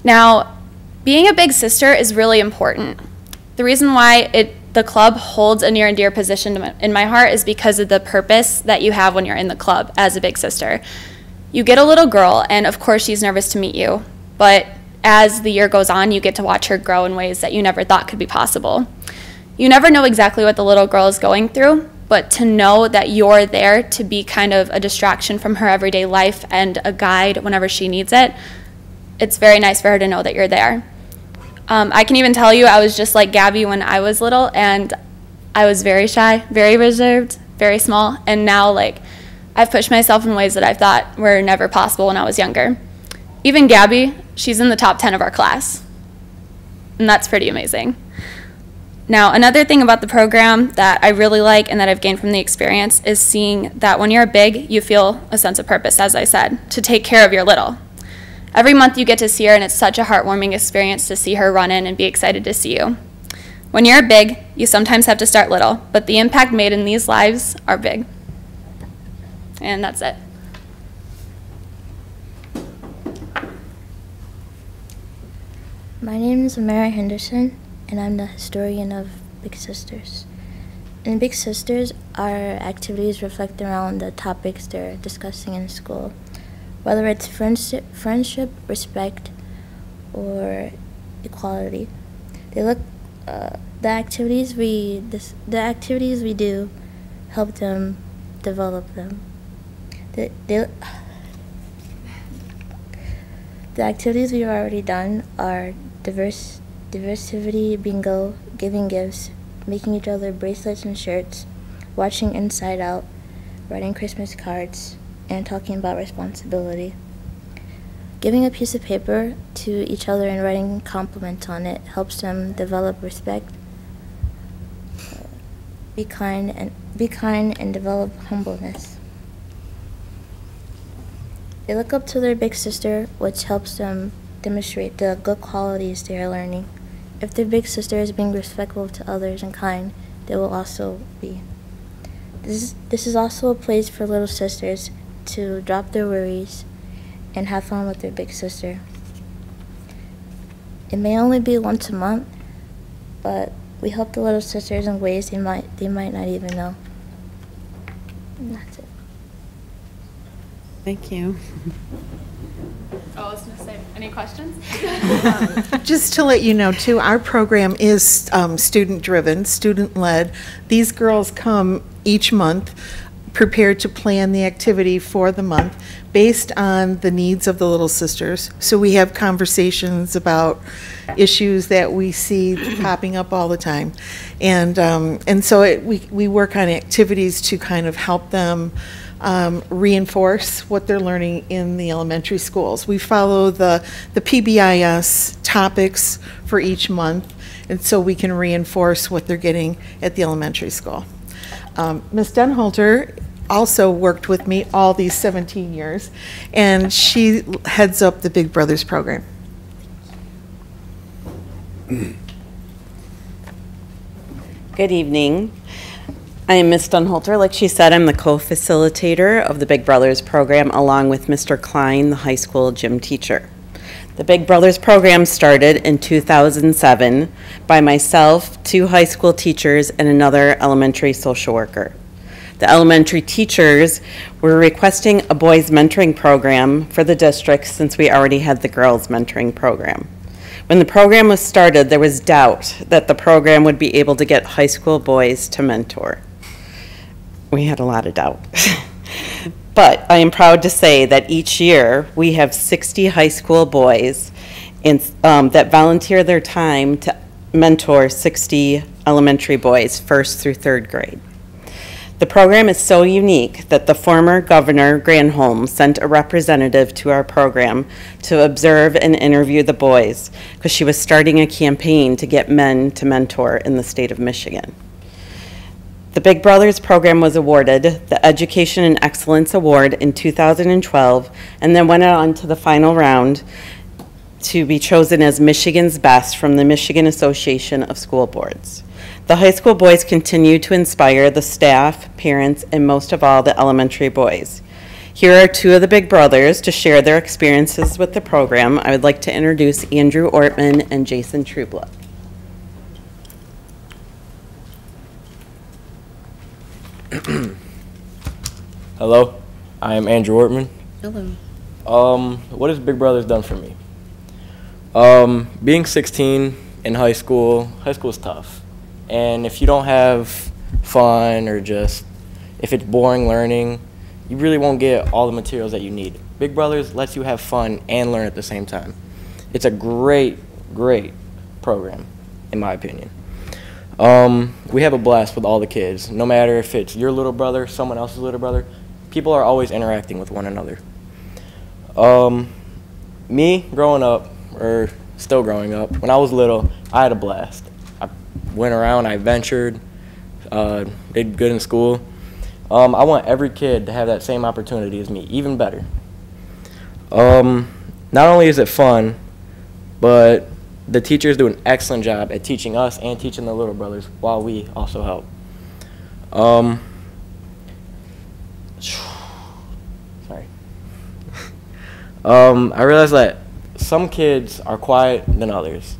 Now, being a big sister is really important. The reason why the club holds a near and dear position in my heart is because of the purpose that you have when you're in the club as a big sister. You get a little girl, and of course she's nervous to meet you, but as the year goes on, you get to watch her grow in ways that you never thought could be possible. You never know exactly what the little girl is going through, but to know that you're there to be kind of a distraction from her everyday life and a guide whenever she needs it, it's very nice for her to know that you're there. I can even tell you I was just like Gabby when I was little, and I was very shy, very reserved, very small, and now I've pushed myself in ways that I thought were never possible when I was younger. Even Gabby, she's in the top 10 of our class, and that's pretty amazing. Now, another thing about the program that I really like and that I've gained from the experience is seeing that when you're big, you feel a sense of purpose, as I said, to take care of your little. Every month you get to see her, and it's such a heartwarming experience to see her run in and be excited to see you. When you're big, you sometimes have to start little, but the impact made in these lives are big. And that's it. My name is Mary Henderson, and I'm the historian of Big Sisters. In Big Sisters, our activities reflect around the topics they're discussing in school, whether it's friendship, respect, or equality. The activities we do help them develop them. The activities we've already done are diversity bingo, giving gifts, making each other bracelets and shirts, watching Inside Out, writing Christmas cards, and talking about responsibility. Giving a piece of paper to each other and writing compliments on it helps them develop respect, be kind, and develop humbleness. They look up to their big sister, which helps them demonstrate the good qualities they are learning. If their big sister is being respectful to others and kind, they will also be. This is also a place for little sisters to drop their worries and have fun with their big sister. It may only be once a month, but we help the little sisters in ways they might not even know. And that's it. Thank you. Oh, I was going to say, any questions? Just to let you know, too, our program is student-driven, student-led. These girls come each month prepared to plan the activity for the month based on the needs of the little sisters. So we have conversations about issues that we see popping up all the time. And so we work on activities to kind of help them reinforce what they're learning in the elementary schools. We follow the PBIS topics for each month, and so we can reinforce what they're getting at the elementary school. Ms. Denholter also worked with me all these 17 years, and she heads up the Big Brothers program. Good evening. I am Ms. Dunholter. Like she said, I'm the co-facilitator of the Big Brothers program along with Mr. Klein, the high school gym teacher. The Big Brothers program started in 2007 by myself, 2 high school teachers, and another elementary social worker. The elementary teachers were requesting a boys mentoring program for the district since we already had the girls mentoring program. When the program was started, there was doubt that the program would be able to get high school boys to mentor. We had a lot of doubt. But I am proud to say that each year we have 60 high school boys that volunteer their time to mentor 60 elementary boys, 1st through 3rd grade. The program is so unique that the former Governor Granholm sent a representative to our program to observe and interview the boys because she was starting a campaign to get men to mentor in the state of Michigan. The Big Brothers program was awarded the Education and Excellence Award in 2012 and then went on to the final round to be chosen as Michigan's Best from the Michigan Association of School Boards. The high school boys continue to inspire the staff, parents, and most of all, the elementary boys. Here are 2 of the Big Brothers to share their experiences with the program. I would like to introduce Andrew Ortman and Jason Trubla. Hello, I am Andrew Ortman. Hello. What has Big Brothers done for me? Being 16 in high school is tough. And if you don't have fun or just, if it's boring learning, you really won't get all the materials that you need. Big Brothers lets you have fun and learn at the same time. It's a great, great program, in my opinion. We have a blast with all the kids. No matter if it's your little brother, someone else's little brother, people are always interacting with one another. Me, growing up, or still growing up, when I was little, I had a blast. I went around, I ventured, did good in school. I want every kid to have that same opportunity as me, even better. Not only is it fun, but the teachers do an excellent job at teaching us and teaching the little brothers while we also help. I realized that some kids are quiet than others,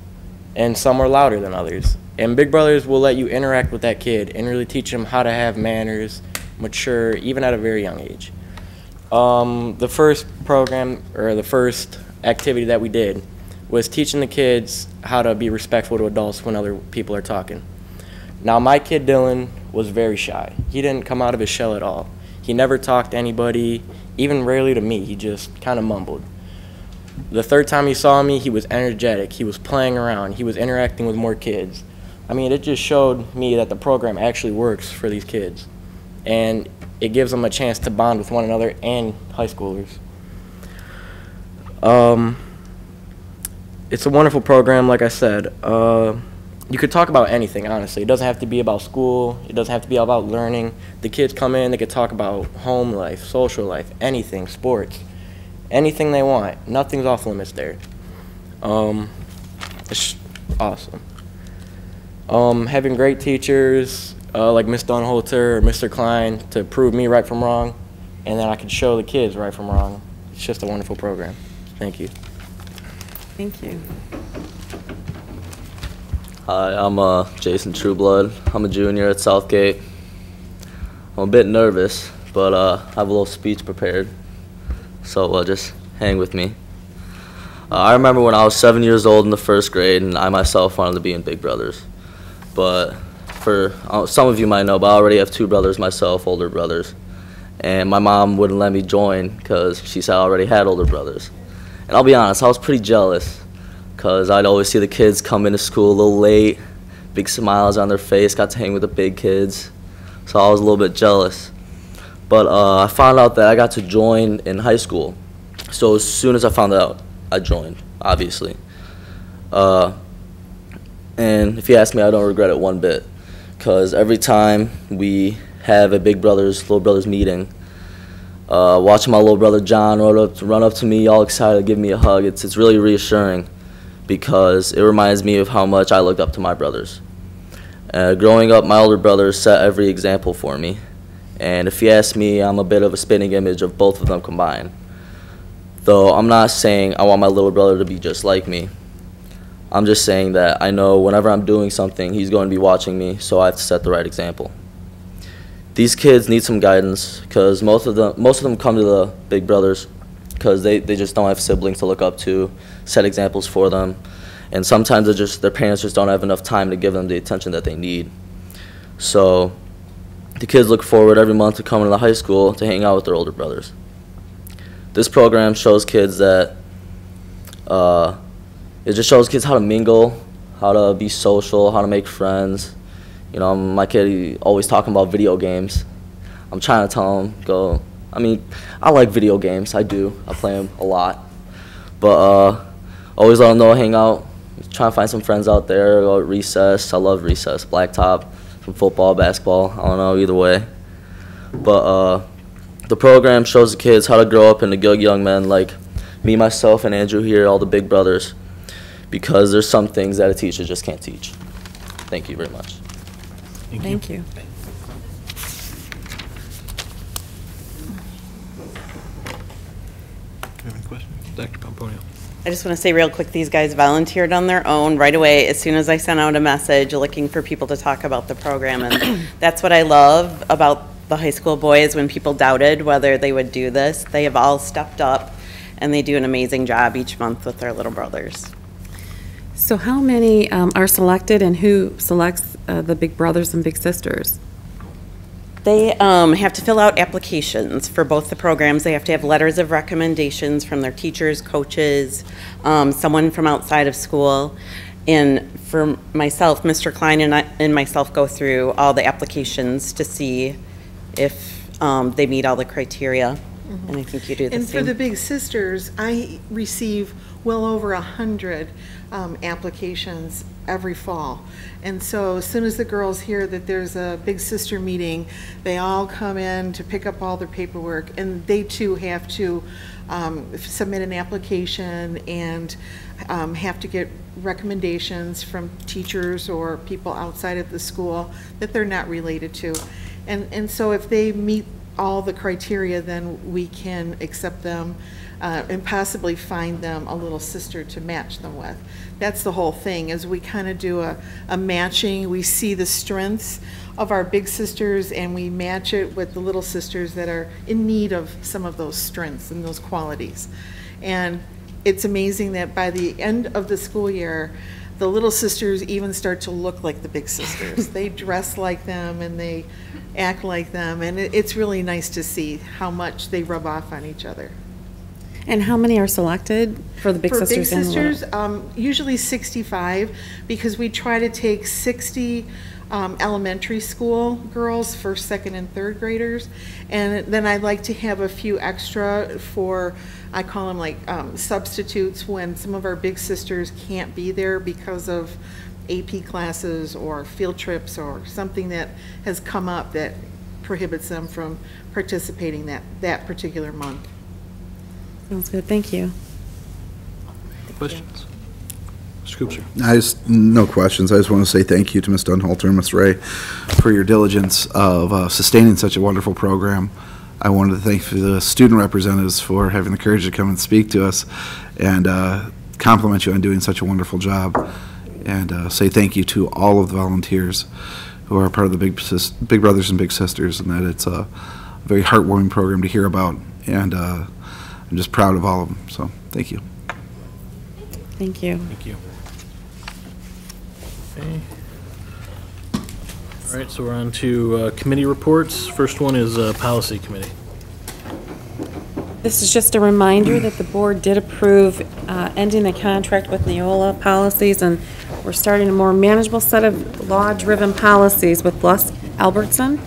and some are louder than others. And Big Brothers will let you interact with that kid and really teach them how to have manners, mature, even at a very young age. The first program, or the first activity that we did, was teaching the kids how to be respectful to adults when other people are talking. Now, my kid Dylan was very shy. He didn't come out of his shell at all. He never talked to anybody, even rarely to me. He just kind of mumbled. The third time he saw me, he was energetic. He was playing around. He was interacting with more kids. I mean, it just showed me that the program actually works for these kids. And it gives them a chance to bond with one another and high schoolers. It's a wonderful program, like I said. You could talk about anything, honestly. It doesn't have to be about school. It doesn't have to be about learning. The kids come in, they could talk about home life, social life, anything, sports, anything they want. Nothing's off limits there. It's awesome. Having great teachers like Ms. Dunholter or Mr. Klein to prove me right from wrong, and then I could show the kids right from wrong. It's just a wonderful program. Thank you. Thank you. Hi, I'm Jason Trueblood. I'm a junior at Southgate. I'm a bit nervous, but I have a little speech prepared, so just hang with me. I remember when I was 7 years old in the first grade, and I myself wanted to be in Big Brothers. But for some of you might know, but I already have two brothers myself, older brothers. And my mom wouldn't let me join because she said I already had older brothers. And I'll be honest, I was pretty jealous because I'd always see the kids come into school a little late, big smiles on their face, got to hang with the big kids. So I was a little bit jealous. But I found out that I got to join in high school. So as soon as I found out, I joined, obviously. And if you ask me, I don't regret it one bit, because every time we have a Big Brothers, Little Brothers meeting, watching my little brother John run up to me, all excited to give me a hug, it's really reassuring, because it reminds me of how much I looked up to my brothers. Growing up, my older brothers set every example for me, and if you ask me, I'm a bit of a spitting image of both of them combined. Though I'm not saying I want my little brother to be just like me. I'm just saying that I know whenever I'm doing something, he's going to be watching me, so I have to set the right example. These kids need some guidance because most of them come to the Big Brothers because they just don't have siblings to look up to, set examples for them, and sometimes their parents just don't have enough time to give them the attention that they need. So the kids look forward every month to coming to the high school to hang out with their older brothers. This program shows kids that it just shows kids how to mingle, how to be social, how to make friends. You know, my kid, he always talking about video games. I'm trying to tell him, I like video games, I do. I play them a lot. But always let him know, hang out, try to find some friends out there, go at recess. I love recess, blacktop, some football, basketball, I don't know, either way. But the program shows the kids how to grow up into good young men like me, myself, and Andrew here, all the Big Brothers, because there's some things that a teacher just can't teach. Thank you very much. Thank you. Any questions? Dr. Pomponio. I just want to say real quick, these guys volunteered on their own right away as soon as I sent out a message looking for people to talk about the program. And that's what I love about the high school boys when people doubted whether they would do this. They have all stepped up and they do an amazing job each month with their little brothers. So how many are selected, and who selects the Big Brothers and Big Sisters? They have to fill out applications for both the programs. They have to have letters of recommendations from their teachers, coaches, someone from outside of school. And for myself, Mr. Klein and myself go through all the applications to see if they meet all the criteria. Mm-hmm. And I think you do the same. And for the Big Sisters, I receive well over 100 applications every fall. And so as soon as the girls hear that there's a Big Sister meeting, they all come in to pick up all their paperwork, and they too have to submit an application and have to get recommendations from teachers or people outside of the school that they're not related to. And so if they meet all the criteria, then we can accept them and possibly find them a little sister to match them with. That's the whole thing, is we kind of do a matching. We see the strengths of our big sisters and we match it with the little sisters that are in need of some of those strengths and those qualities. And it's amazing that by the end of the school year, the little sisters even start to look like the big sisters. They dress like them and they act like them, and it's really nice to see how much they rub off on each other. And how many are selected for the Big Sisters? For Big Sisters, usually 65, because we try to take 60 elementary school girls, first, second, and third graders, and then I like to have a few extra for, I call them like substitutes, when some of our big sisters can't be there because of AP classes or field trips or something that has come up that prohibits them from participating that particular month. Sounds good. Thank you. Questions? Mr. Koopser. No questions. I just want to say thank you to Ms. Dunholter and Ms. Ray for your diligence of sustaining such a wonderful program. I wanted to thank the student representatives for having the courage to come and speak to us and compliment you on doing such a wonderful job, and say thank you to all of the volunteers who are part of the Big Brothers and Big Sisters, and that it's a very heartwarming program to hear about, and I'm just proud of all of them, so thank you. Thank you. Thank you. Okay. All right, so we're on to committee reports. First one is Policy Committee. This is just a reminder that the board did approve ending the contract with Neola Policies, and we're starting a more manageable set of law-driven policies with Les Albertson.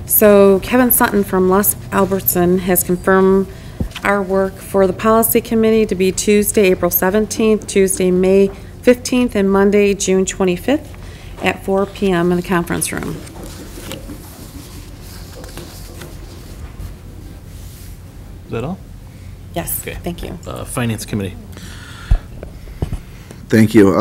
So Kevin Sutton from Les Albertson has confirmed our work for the Policy Committee to be Tuesday, April 17th, Tuesday, May 15th, and Monday, June 25th at 4 p.m. in the conference room. Is that all? Yes, okay. Thank you. Finance Committee. Thank you.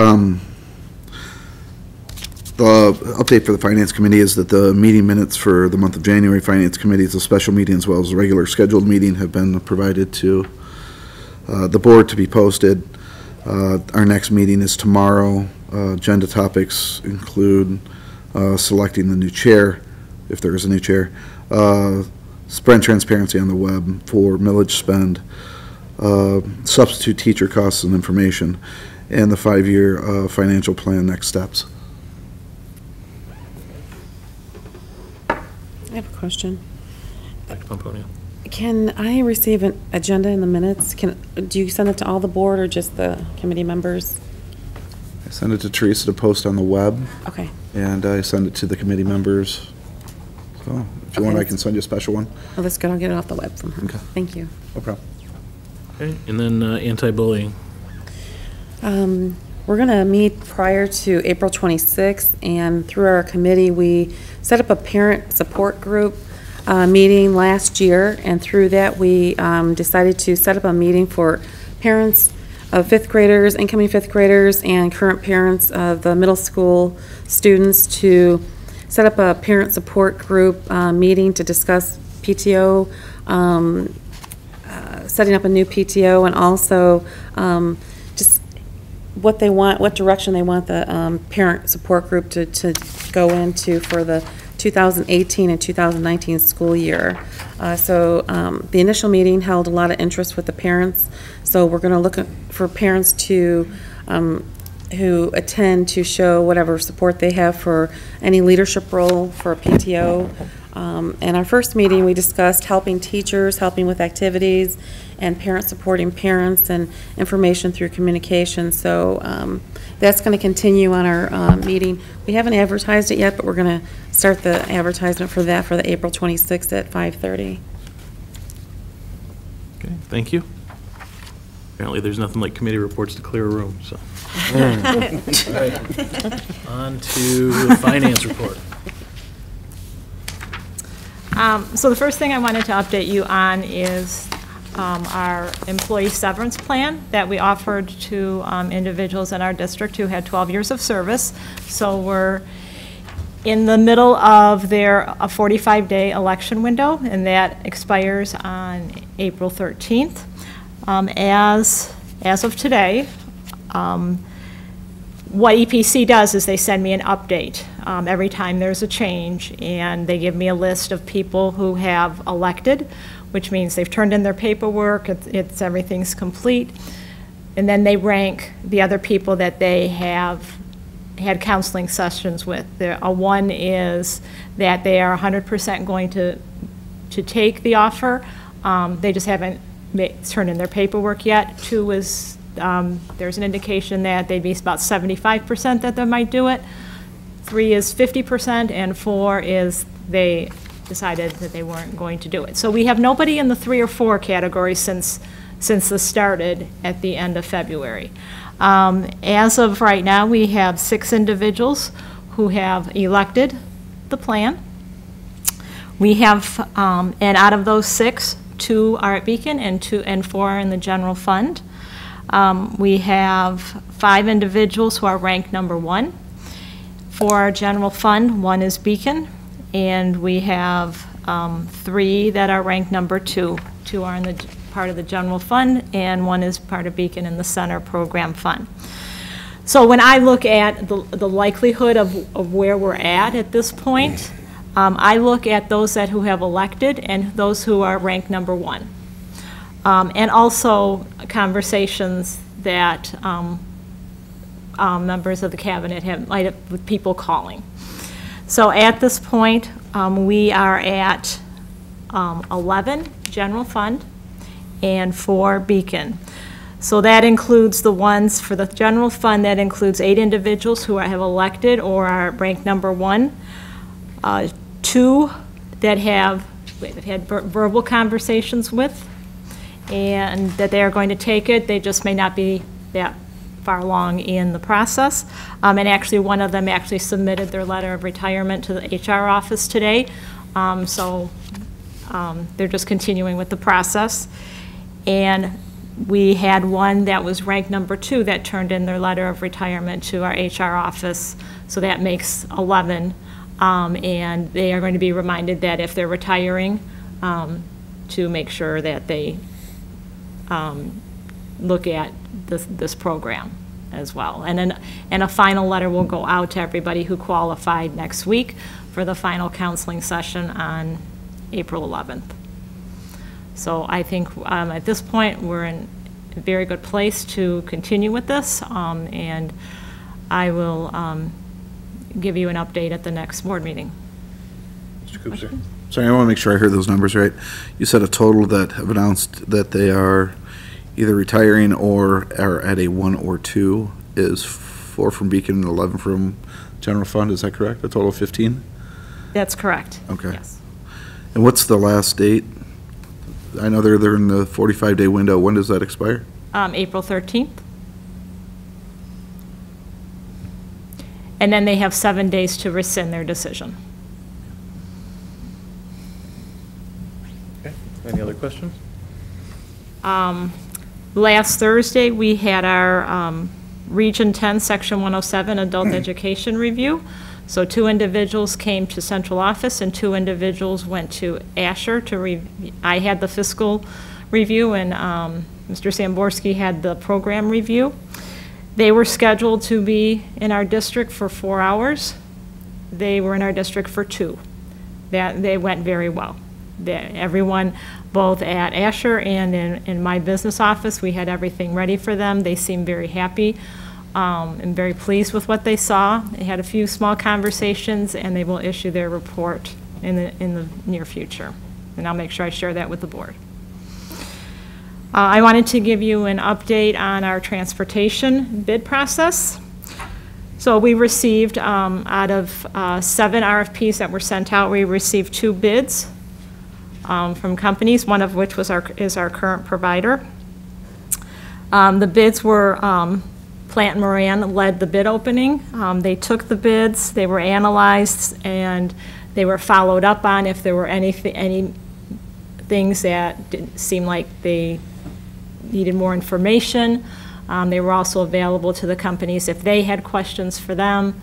The update for the Finance Committee is that the meeting minutes for the month of January Finance Committee, is a special meeting as well as a regular scheduled meeting, have been provided to the board to be posted. Our next meeting is tomorrow. Agenda topics include selecting the new chair, if there is a new chair, spread transparency on the web for millage spend, substitute teacher costs and information, and the 5-year financial plan next steps. I have a question. Dr. Pomponio. Can I receive an agenda in the minutes? Do you send it to all the board or just the committee members? I send it to Teresa to post on the web. Okay. And I send it to the committee members. So if you want, I can send you a special one. Oh, that's good. I'll get it off the web from her. Okay. Thank you. No problem. Okay, and then anti-bullying. We're going to meet prior to April 26th, and through our committee, we set up a parent support group meeting last year, and through that, we decided to set up a meeting for parents of 5th graders, incoming 5th graders, and current parents of the middle school students to set up a parent support group meeting to discuss PTO, setting up a new PTO, and also just what they want, what direction they want the parent support group to go into for the 2018 and 2019 school year. The initial meeting held a lot of interest with the parents, so we're going to look for parents to who attend to show whatever support they have for any leadership role for a PTO. In our first meeting, we discussed helping teachers, helping with activities, and parents supporting parents and information through communication. So that's going to continue on our meeting. We haven't advertised it yet, but we're going to start the advertisement for that for the April 26th at 5:30. Okay, thank you. Apparently, there's nothing like committee reports to clear a room, so. All right. On to the finance report. So the first thing I wanted to update you on is our employee severance plan that we offered to individuals in our district who had 12 years of service. So we're in the middle of their 45-day election window, and that expires on April 13th. As of today, what EPC does is they send me an update every time there's a change, and they give me a list of people who have elected, which means they've turned in their paperwork, everything's complete, and then they rank the other people that they have had counseling sessions with. One is that they are 100% going to take the offer. They just haven't turned in their paperwork yet. 2 is there's an indication that they'd be about 75% that they might do it. 3 is 50%, and 4 is they decided that they weren't going to do it. So we have nobody in the 3 or 4 category since this started at the end of February. As of right now, we have 6 individuals who have elected the plan. We have, and out of those 6, 2 are at Beacon and 4 are in the general fund. We have 5 individuals who are ranked number 1. For our general fund, 1 is Beacon, and we have 3 that are ranked number 2. 2 are in the part of the general fund, and 1 is part of Beacon in the center program fund. So when I look at the likelihood of where we're at this point, I look at those who have elected and those who are ranked number 1. And also conversations that members of the cabinet might have with people calling. So at this point, we are at 11 general fund and 4 Beacon. So that includes the ones for the general fund, that includes 8 individuals who have elected or are ranked number 1, 2 that have had verbal conversations with, and that they are going to take it. They just may not be that far along in the process. And actually, one of them actually submitted their letter of retirement to the HR office today. So they're just continuing with the process. And we had one that was ranked number 2 that turned in their letter of retirement to our HR office. So that makes 11. And they are going to be reminded that if they're retiring, to make sure that they look at this program as well. And a final letter will go out to everybody who qualified next week for the final counseling session on April 11th. So I think at this point we're in a very good place to continue with this, and I will give you an update at the next board meeting. Mr. Cooper. Sorry, I want to make sure I heard those numbers right. You said a total that have announced that they are either retiring or are at a 1 or 2 is 4 from Beacon and 11 from general fund. Is that correct? A total of 15? That's correct. Okay. Yes. And what's the last date? I know they're in the 45-day window. When does that expire? April 13th. And then they have 7 days to rescind their decision. Okay. Any other questions? Last Thursday, we had our Region 10, Section 107 Adult Education Review. So 2 individuals came to central office and 2 individuals went to Asher to review. I had the fiscal review and Mr. Samborski had the program review. They were scheduled to be in our district for 4 hours. They were in our district for 2. They went very well. Everyone, both at Asher and in my business office, we had everything ready for them. They seemed very happy and very pleased with what they saw. They had a few small conversations, and they will issue their report in the near future. And I'll make sure I share that with the board. I wanted to give you an update on our transportation bid process. So we received, out of 7 RFPs that were sent out, we received 2 bids from companies, one of which is our current provider. The bids were, Plant Moran led the bid opening. They took the bids, they were analyzed, and they were followed up on if there were any things that didn't seem like they needed more information. They were also available to the companies if they had questions for them.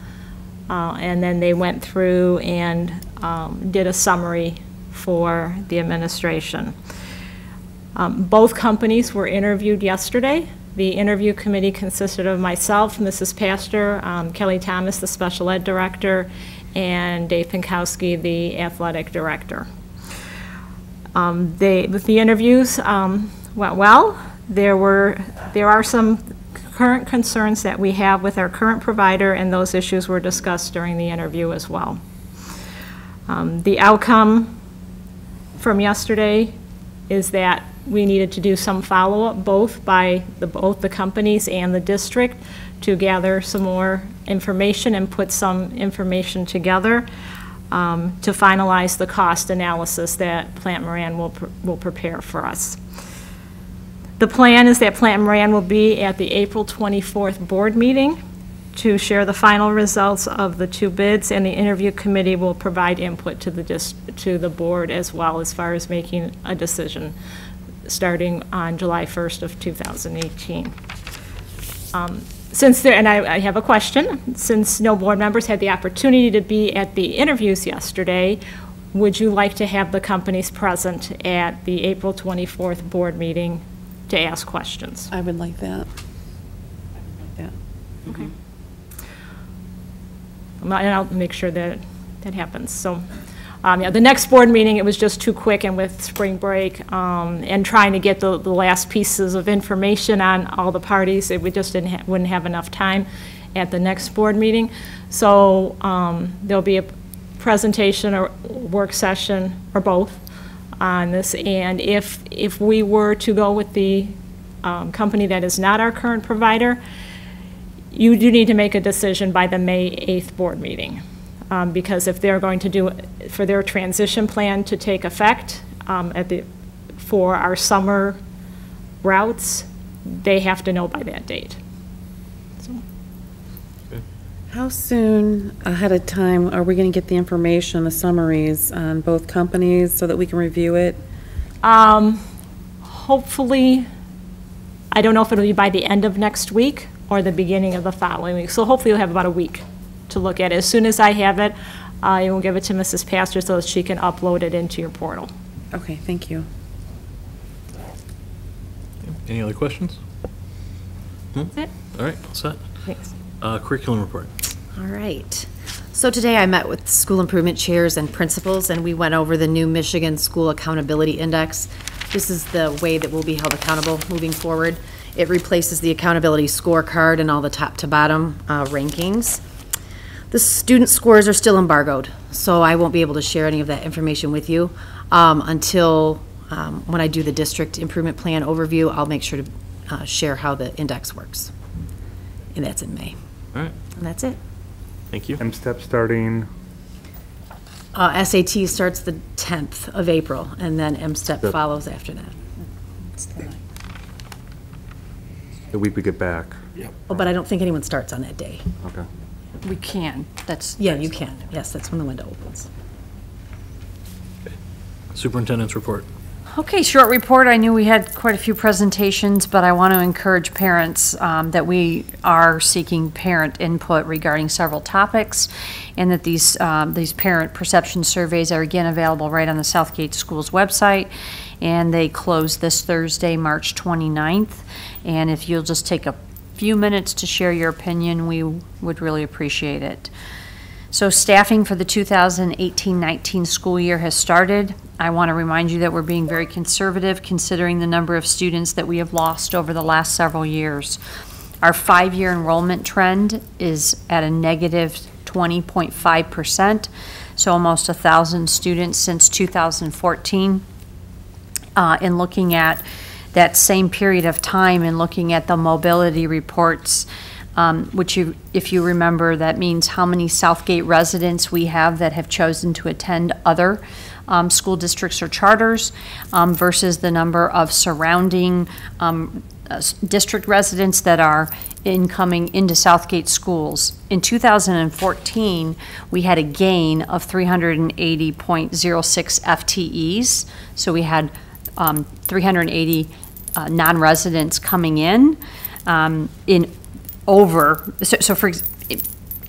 and then they went through and did a summary for the administration. Both companies were interviewed yesterday. The interview committee consisted of myself, Mrs. Pastor, Kelly Thomas, the special ed director, and Dave Pinkowski, the athletic director. The interviews went well. There are some current concerns that we have with our current provider, and those issues were discussed during the interview as well. The outcome from yesterday is that we needed to do some follow-up, both by both the companies and the district, to gather some more information and put some information together to finalize the cost analysis that Plant Moran will prepare for us. The plan is that Plant Moran will be at the April 24th board meeting to share the final results of the two bids, and the interview committee will provide input to the board as well, as far as making a decision starting on July 1st of 2018. And I have a question. Since no board members had the opportunity to be at the interviews yesterday, would you like to have the companies present at the April 24th board meeting to ask questions? I would like that. Yeah. Okay. And I'll make sure that happens. So, yeah, the next board meeting, it was just too quick, and with spring break and trying to get the last pieces of information on all the parties, we just wouldn't have enough time at the next board meeting. So there'll be a presentation or work session or both on this, and if we were to go with the company that is not our current provider, you do need to make a decision by the May 8th board meeting, because if they're going to do, for their transition plan to take effect for our summer routes, they have to know by that date. So. How soon ahead of time are we going to get the information, the summaries on both companies so that we can review it? Hopefully, I don't know if it'll be by the end of next week or the beginning of the following week. So hopefully you'll have about a week to look at it. As soon as I have it, I will give it to Mrs. Pastor so that she can upload it into your portal. Okay, thank you. Any other questions? That's it. All right, all set. Thanks. Curriculum report. All right. So today I met with school improvement chairs and principals, and we went over the new Michigan School Accountability Index. This is the way that we'll be held accountable moving forward. It replaces the accountability scorecard and all the top to bottom rankings. The student scores are still embargoed, so I won't be able to share any of that information with you until when I do the district improvement plan overview. I'll make sure to share how the index works, and that's in May. All right. And that's it. Thank you. M-STEP starting? SAT starts the 10th of April, and then M-STEP Yep. follows after that. The week we get back? Yep. Oh, but I don't think anyone starts on that day. Okay. We can. That's. Yeah, you can. Yes, that's when the window opens. Superintendent's report. Okay, short report. I knew we had quite a few presentations, but I want to encourage parents that we are seeking parent input regarding several topics, and that these parent perception surveys are again available right on the Southgate Schools website, and they close this Thursday, March 29th. And if you'll just take a few minutes to share your opinion, we would really appreciate it. So staffing for the 2018-19 school year has started. I want to remind you that we're being very conservative considering the number of students that we have lost over the last several years. Our 5-year enrollment trend is at a negative 20.5%, so almost 1,000 students since 2014. In looking at that same period of time and looking at the mobility reports, which if you remember, that means how many Southgate residents we have that have chosen to attend other school districts or charters versus the number of surrounding district residents that are incoming into Southgate schools. In 2014, we had a gain of 380.06 FTEs, so we had 380 non-residents coming in over, so for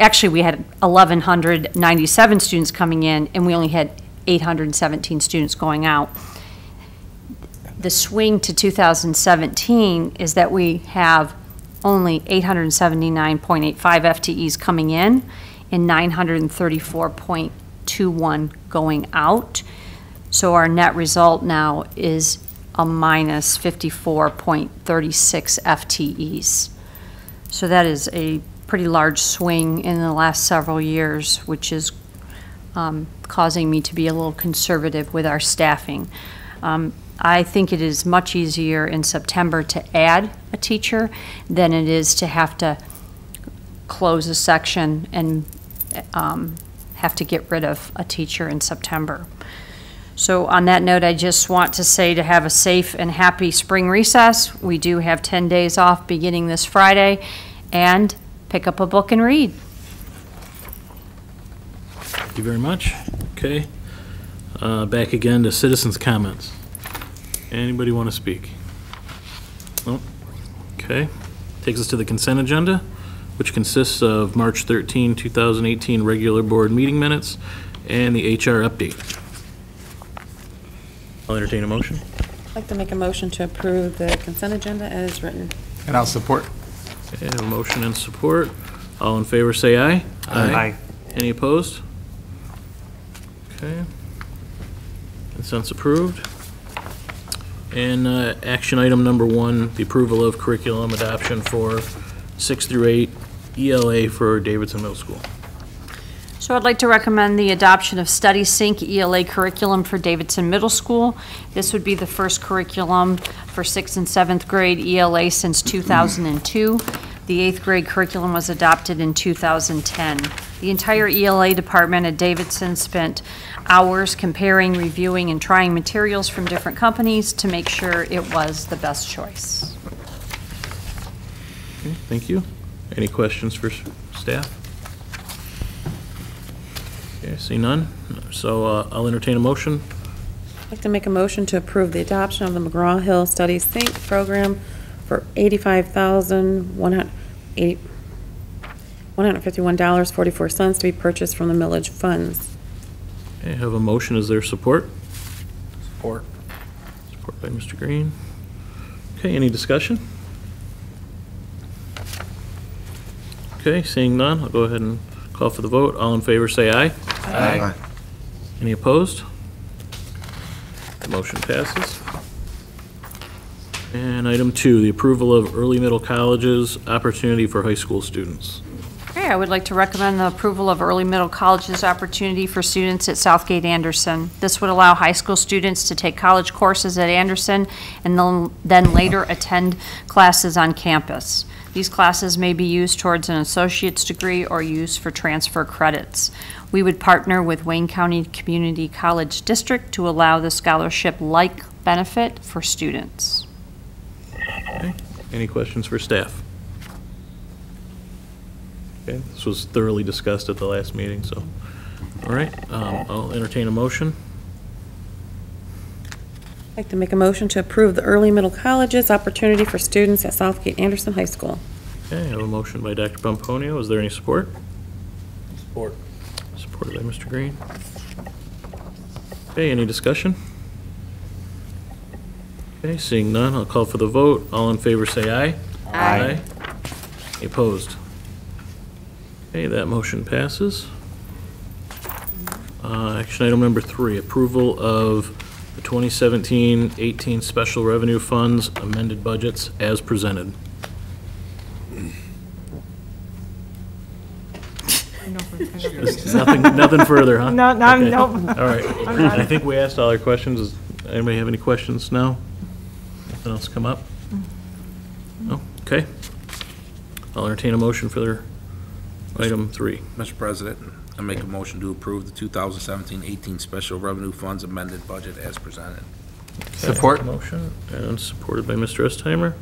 actually, we had 1,197 students coming in, and we only had 817 students going out. The swing to 2017 is that we have only 879.85 FTEs coming in and 934.21 going out. So our net result now is a minus 54.36 FTEs. So that is a pretty large swing in the last several years, which is causing me to be a little conservative with our staffing. I think it is much easier in September to add a teacher than it is to have to close a section and have to get rid of a teacher in September. So on that note, I just want to say to have a safe and happy spring recess. We do have 10 days off beginning this Friday, and pick up a book and read. Thank you very much. Okay. Back again to citizens' comments. Anybody want to speak? No? Okay. Takes us to the consent agenda, which consists of March 13, 2018 regular board meeting minutes and the HR update. I'll entertain a motion. I'd like to make a motion to approve the consent agenda as written. And I'll support. Okay, I have a motion and support. All in favor say aye. Aye. Any opposed? Okay. Consent's approved. And action item number 1, the approval of curriculum adoption for 6 through 8 ELA for Davidson Middle School. So I'd like to recommend the adoption of Study Sync ELA curriculum for Davidson Middle School. This would be the first curriculum for 6th and 7th grade ELA since 2002. The 8th grade curriculum was adopted in 2010. The entire ELA department at Davidson spent hours comparing, reviewing, and trying materials from different companies to make sure it was the best choice. Okay, thank you. Any questions for staff? Okay, see none. So I'll entertain a motion. I'd like to make a motion to approve the adoption of the McGraw-Hill Study Sync program for $151.44 to be purchased from the millage funds. Okay, I have a motion. Is there support? Support. Support by Mr. Green. Okay, any discussion? Okay, seeing none, I'll go ahead and call for the vote. All in favor say aye. Aye. Any opposed? The motion passes. And item 2, the approval of early middle colleges opportunity for high school students. Okay, I would like to recommend the approval of early middle colleges opportunity for students at Southgate Anderson. This would allow high school students to take college courses at Anderson and then later attend classes on campus. These classes may be used towards an associate's degree or used for transfer credits. We would partner with Wayne County Community College District to allow the scholarship-like benefit for students. Okay, any questions for staff? Okay, this was thoroughly discussed at the last meeting, so, all right, I'll entertain a motion. I'd like to make a motion to approve the early middle colleges opportunity for students at Southgate Anderson High School. Okay, I have a motion by Dr. Pomponio. Is there any support? Support. Supported by Mr. Green. Okay, any discussion? Okay, seeing none, I'll call for the vote. All in favor say aye. Aye. Any opposed? Okay, that motion passes. Action item number 3, approval of the 2017-18 special revenue funds amended budgets as presented. Nothing further, huh? No, Okay. no. All right. I'm not. I think we asked all our questions. Does anybody have any questions now? Nothing else come up? No? Okay. I'll entertain a motion for their item 3. Mr. President, I make a motion to approve the 2017-18 special revenue funds amended budget as presented. Support. Motion and supported by Mr. Estheimer.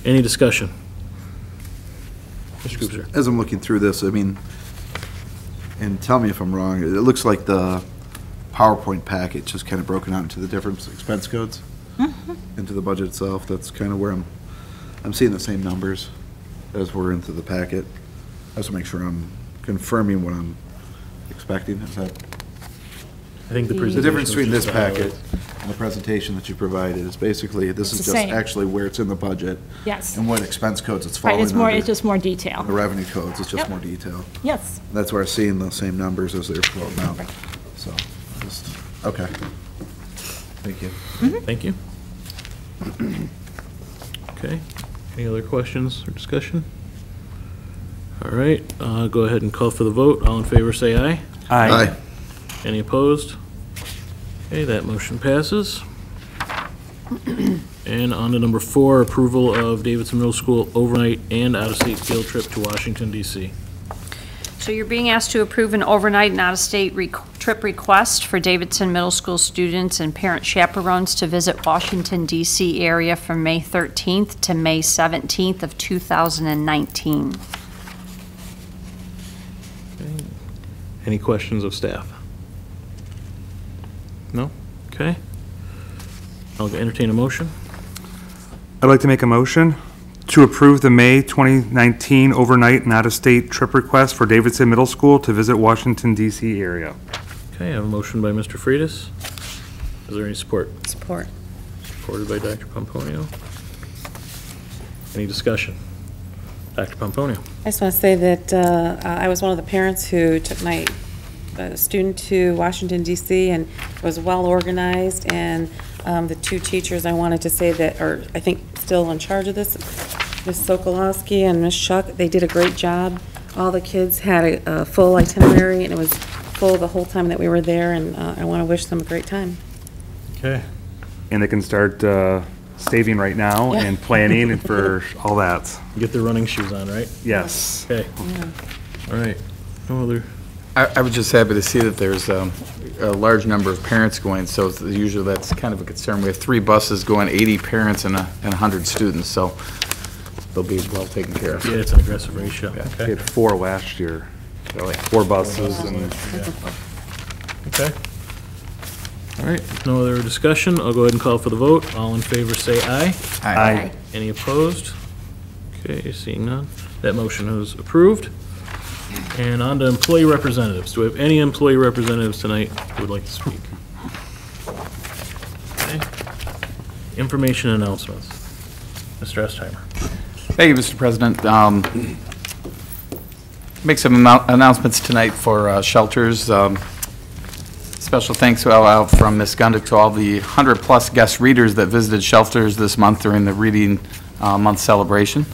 Any discussion? Mr. Cooper. As I'm looking through this, I mean, and tell me if I'm wrong, it looks like the PowerPoint package is kind of broken out into the different expense codes into the budget itself. That's kind of where I'm seeing the same numbers as we're into the packet. just want to make sure I'm confirming what I'm expecting. Is that? I think the The presentation difference was between this just packet and the presentation that you provided is basically, this It's is the just same. actually where it's in the budget. Yes. And what expense codes it's Right, falling it's more, under. it's just more detail. The revenue codes, it's just Yep. more detail. Yes. That's where I'm seeing the same numbers as they're floating out. So, just, okay. Thank you. Thank you. Okay, any other questions or discussion? All right, go ahead and call for the vote. All in favor, say aye. Aye. Any opposed? Okay, that motion passes. And on to number 4, approval of Davidson Middle School overnight and out-of-state field trip to Washington DC. So you're being asked to approve an overnight and out-of-state trip request for Davidson Middle School students and parent chaperones to visit Washington DC area from May 13th to May 17th of 2019. Any questions of staff? No? Okay. I'll entertain a motion. I'd like to make a motion to approve the May 2019 overnight and out-of-state trip request for Davidson Middle School to visit Washington DC area. Okay, I have a motion by Mr. Freitas. Is there any support? Support. Supported by Dr. Pomponio. Any discussion? Dr. Pomponio. I just want to say that I was one of the parents who took my student to Washington DC, and it was well organized, and the 2 teachers I wanted to say that are, I think, still in charge of this, Ms. Sokolowski and Ms. Shuck, they did a great job. All the kids had a full itinerary, and it was full the whole time that we were there, and I want to wish them a great time. Okay. And they can start saving right now Yeah. and planning and for all that. Get their running shoes on, right? Yes. Okay. All right. No other, I was just happy to see that there's a large number of parents going, so usually that's kind of a concern. We have 3 buses going, 80 parents and 100 students, so they'll be well taken care of. yeah, it's an aggressive ratio. We Okay. had 4 last year. 4 buses and. Okay. All right, no other discussion. I'll go ahead and call for the vote. All in favor, say aye. Aye. Any opposed? Okay, seeing none. That motion is approved. And on to employee representatives. Do we have any employee representatives tonight who would like to speak? Okay. Information announcements. Mr. Estheimer. Thank you, Mr. President. Make some announcements tonight for shelters. Special thanks out from Ms. Gundick to all the 100-plus guest readers that visited shelters this month during the Reading Month celebration.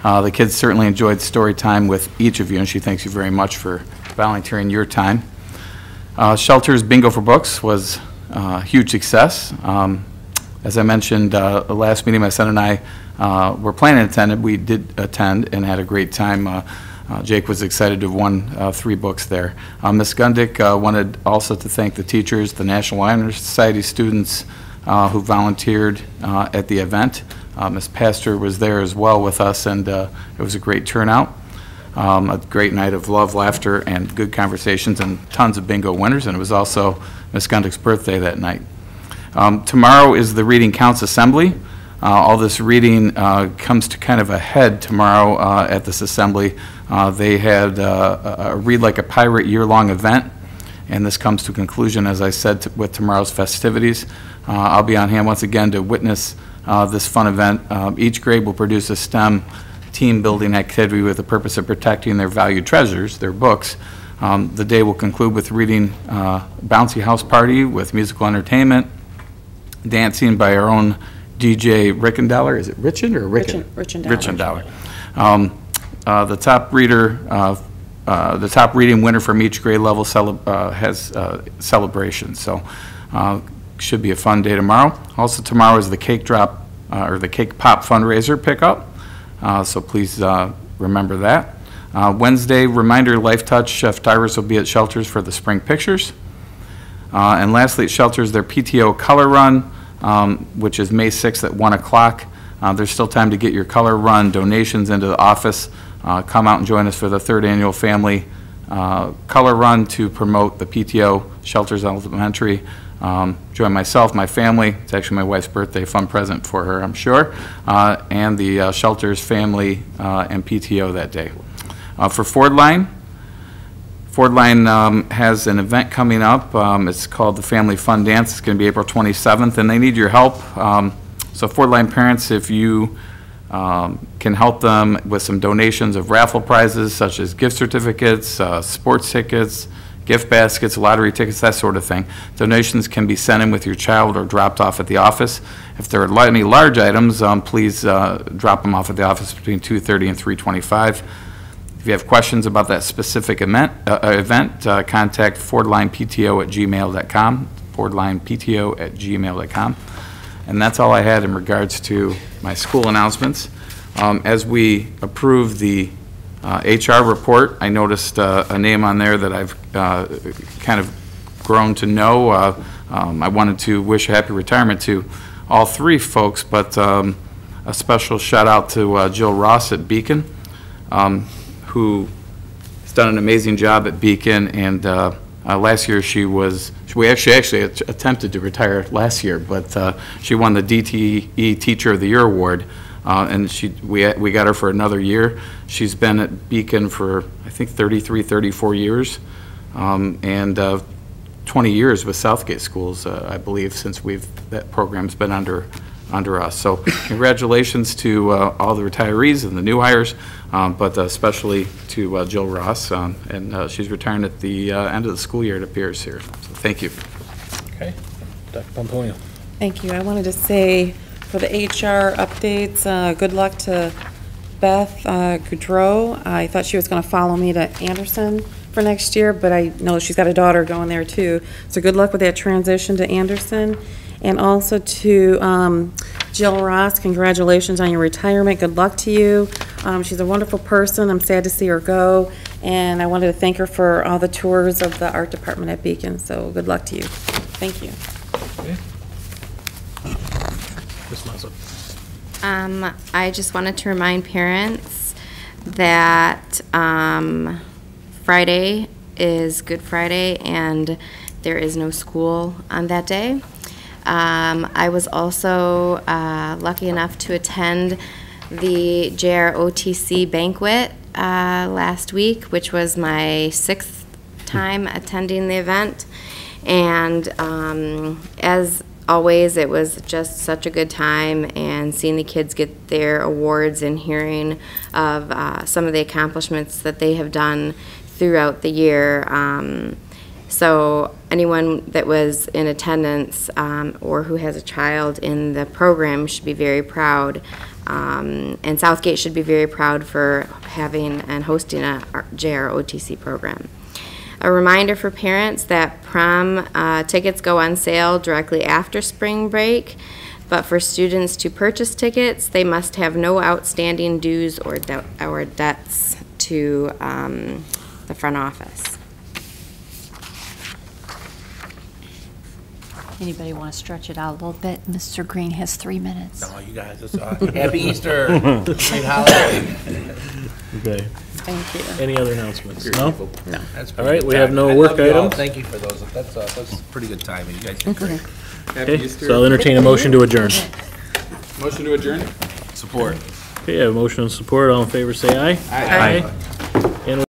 The kids certainly enjoyed story time with each of you, and she thanks you very much for volunteering your time. Shelters Bingo for Books was a huge success. As I mentioned, the last meeting my son and I were planning to attend. We did attend and had a great time. Jake was excited to have won 3 books there. Ms. Gundick wanted also to thank the teachers, the National Honor Society students who volunteered at the event. Ms. Pastor was there as well with us, and it was a great turnout. A great night of love, laughter, and good conversations, and tons of bingo winners, and it was also Ms. Gundick's birthday that night. Tomorrow is the Reading Counts Assembly. All this reading comes to kind of a head tomorrow at this assembly. They had a Read Like a Pirate year-long event, and this comes to a conclusion, as I said, with tomorrow's festivities. I'll be on hand once again to witness this fun event. Each grade will produce a STEM team-building activity with the purpose of protecting their valued treasures, their books. The day will conclude with reading bouncy house party with musical entertainment, dancing by our own DJ Rickendaller. Is it Richard or Ricken? Richendaller. The top reader, the top reading winner from each grade level has celebrations. So should be a fun day tomorrow. Also tomorrow is the cake drop or the cake pop fundraiser pickup. So please remember that. Wednesday, reminder, Life Touch, Chef Tyrus will be at shelters for the spring pictures. And lastly, at shelters, their PTO color run, which is May 6th at 1 o'clock. There's still time to get your color run donations into the office. Come out and join us for the 3rd annual family color run to promote the PTO Shelters Elementary. Join myself, my family. It's actually my wife's birthday, fun present for her, I'm sure, and the Shelters family and PTO that day. For Ford Line, has an event coming up. It's called the Family Fun Dance. It's going to be April 27th, and they need your help. So Ford Line parents, if you can help them with some donations of raffle prizes such as gift certificates, sports tickets, gift baskets, lottery tickets, that sort of thing. Donations can be sent in with your child or dropped off at the office. If there are any large items, please drop them off at the office between 2:30 and 3:25. If you have questions about that specific event, contact fordlinepto@gmail.com, fordlinepto@gmail.com. And that's all I had in regards to my school announcements. As we approve the HR report, I noticed a name on there that I've kind of grown to know. I wanted to wish a happy retirement to all three folks, but a special shout out to Jill Ross at Beacon, who has done an amazing job at Beacon, and last year we actually attempted to retire last year, but she won the DTE Teacher of the Year award, and we got her for another year. She's been at Beacon for, I think, 33, 34 years, and 20 years with Southgate Schools, I believe, since that program's been under us. So congratulations to all the retirees and the new hires, but especially to Jill Ross, and she's retiring at the end of the school year, it appears here. So thank you. Okay. Dr. Pomponio. Thank you. I wanted to say for the HR updates, good luck to Beth Goudreau. I thought she was going to follow me to Anderson for next year, but I know she's got a daughter going there too. So good luck with that transition to Anderson. And also to Jill Ross, congratulations on your retirement. Good luck to you. She's a wonderful person. I'm sad to see her go. And I wanted to thank her for all the tours of the art department at Beacon. So good luck to you. Thank you. Okay. Ms. Mazza. I just wanted to remind parents that Friday is Good Friday and there is no school on that day. I was also lucky enough to attend the JROTC banquet last week, which was my 6th time attending the event. And as always, it was just such a good time, and seeing the kids get their awards and hearing of some of the accomplishments that they have done throughout the year. So anyone that was in attendance or who has a child in the program should be very proud. And Southgate should be very proud for having and hosting a JROTC program. A reminder for parents that prom tickets go on sale directly after spring break, but for students to purchase tickets, they must have no outstanding dues or debts to the front office. Anybody want to stretch it out a little bit? Mr. Green has 3 minutes. No, you guys, it's Happy Easter. Great holiday. Okay. Thank you. Any other announcements? No? No. That's All right, pretty we good have time. no I work love you all. items. Thank you for those. That's pretty good timing. You guys did great. Okay, so I'll entertain a motion to adjourn. Motion to adjourn? Support. Okay, I have a motion and support. All in favor, say aye. Aye. And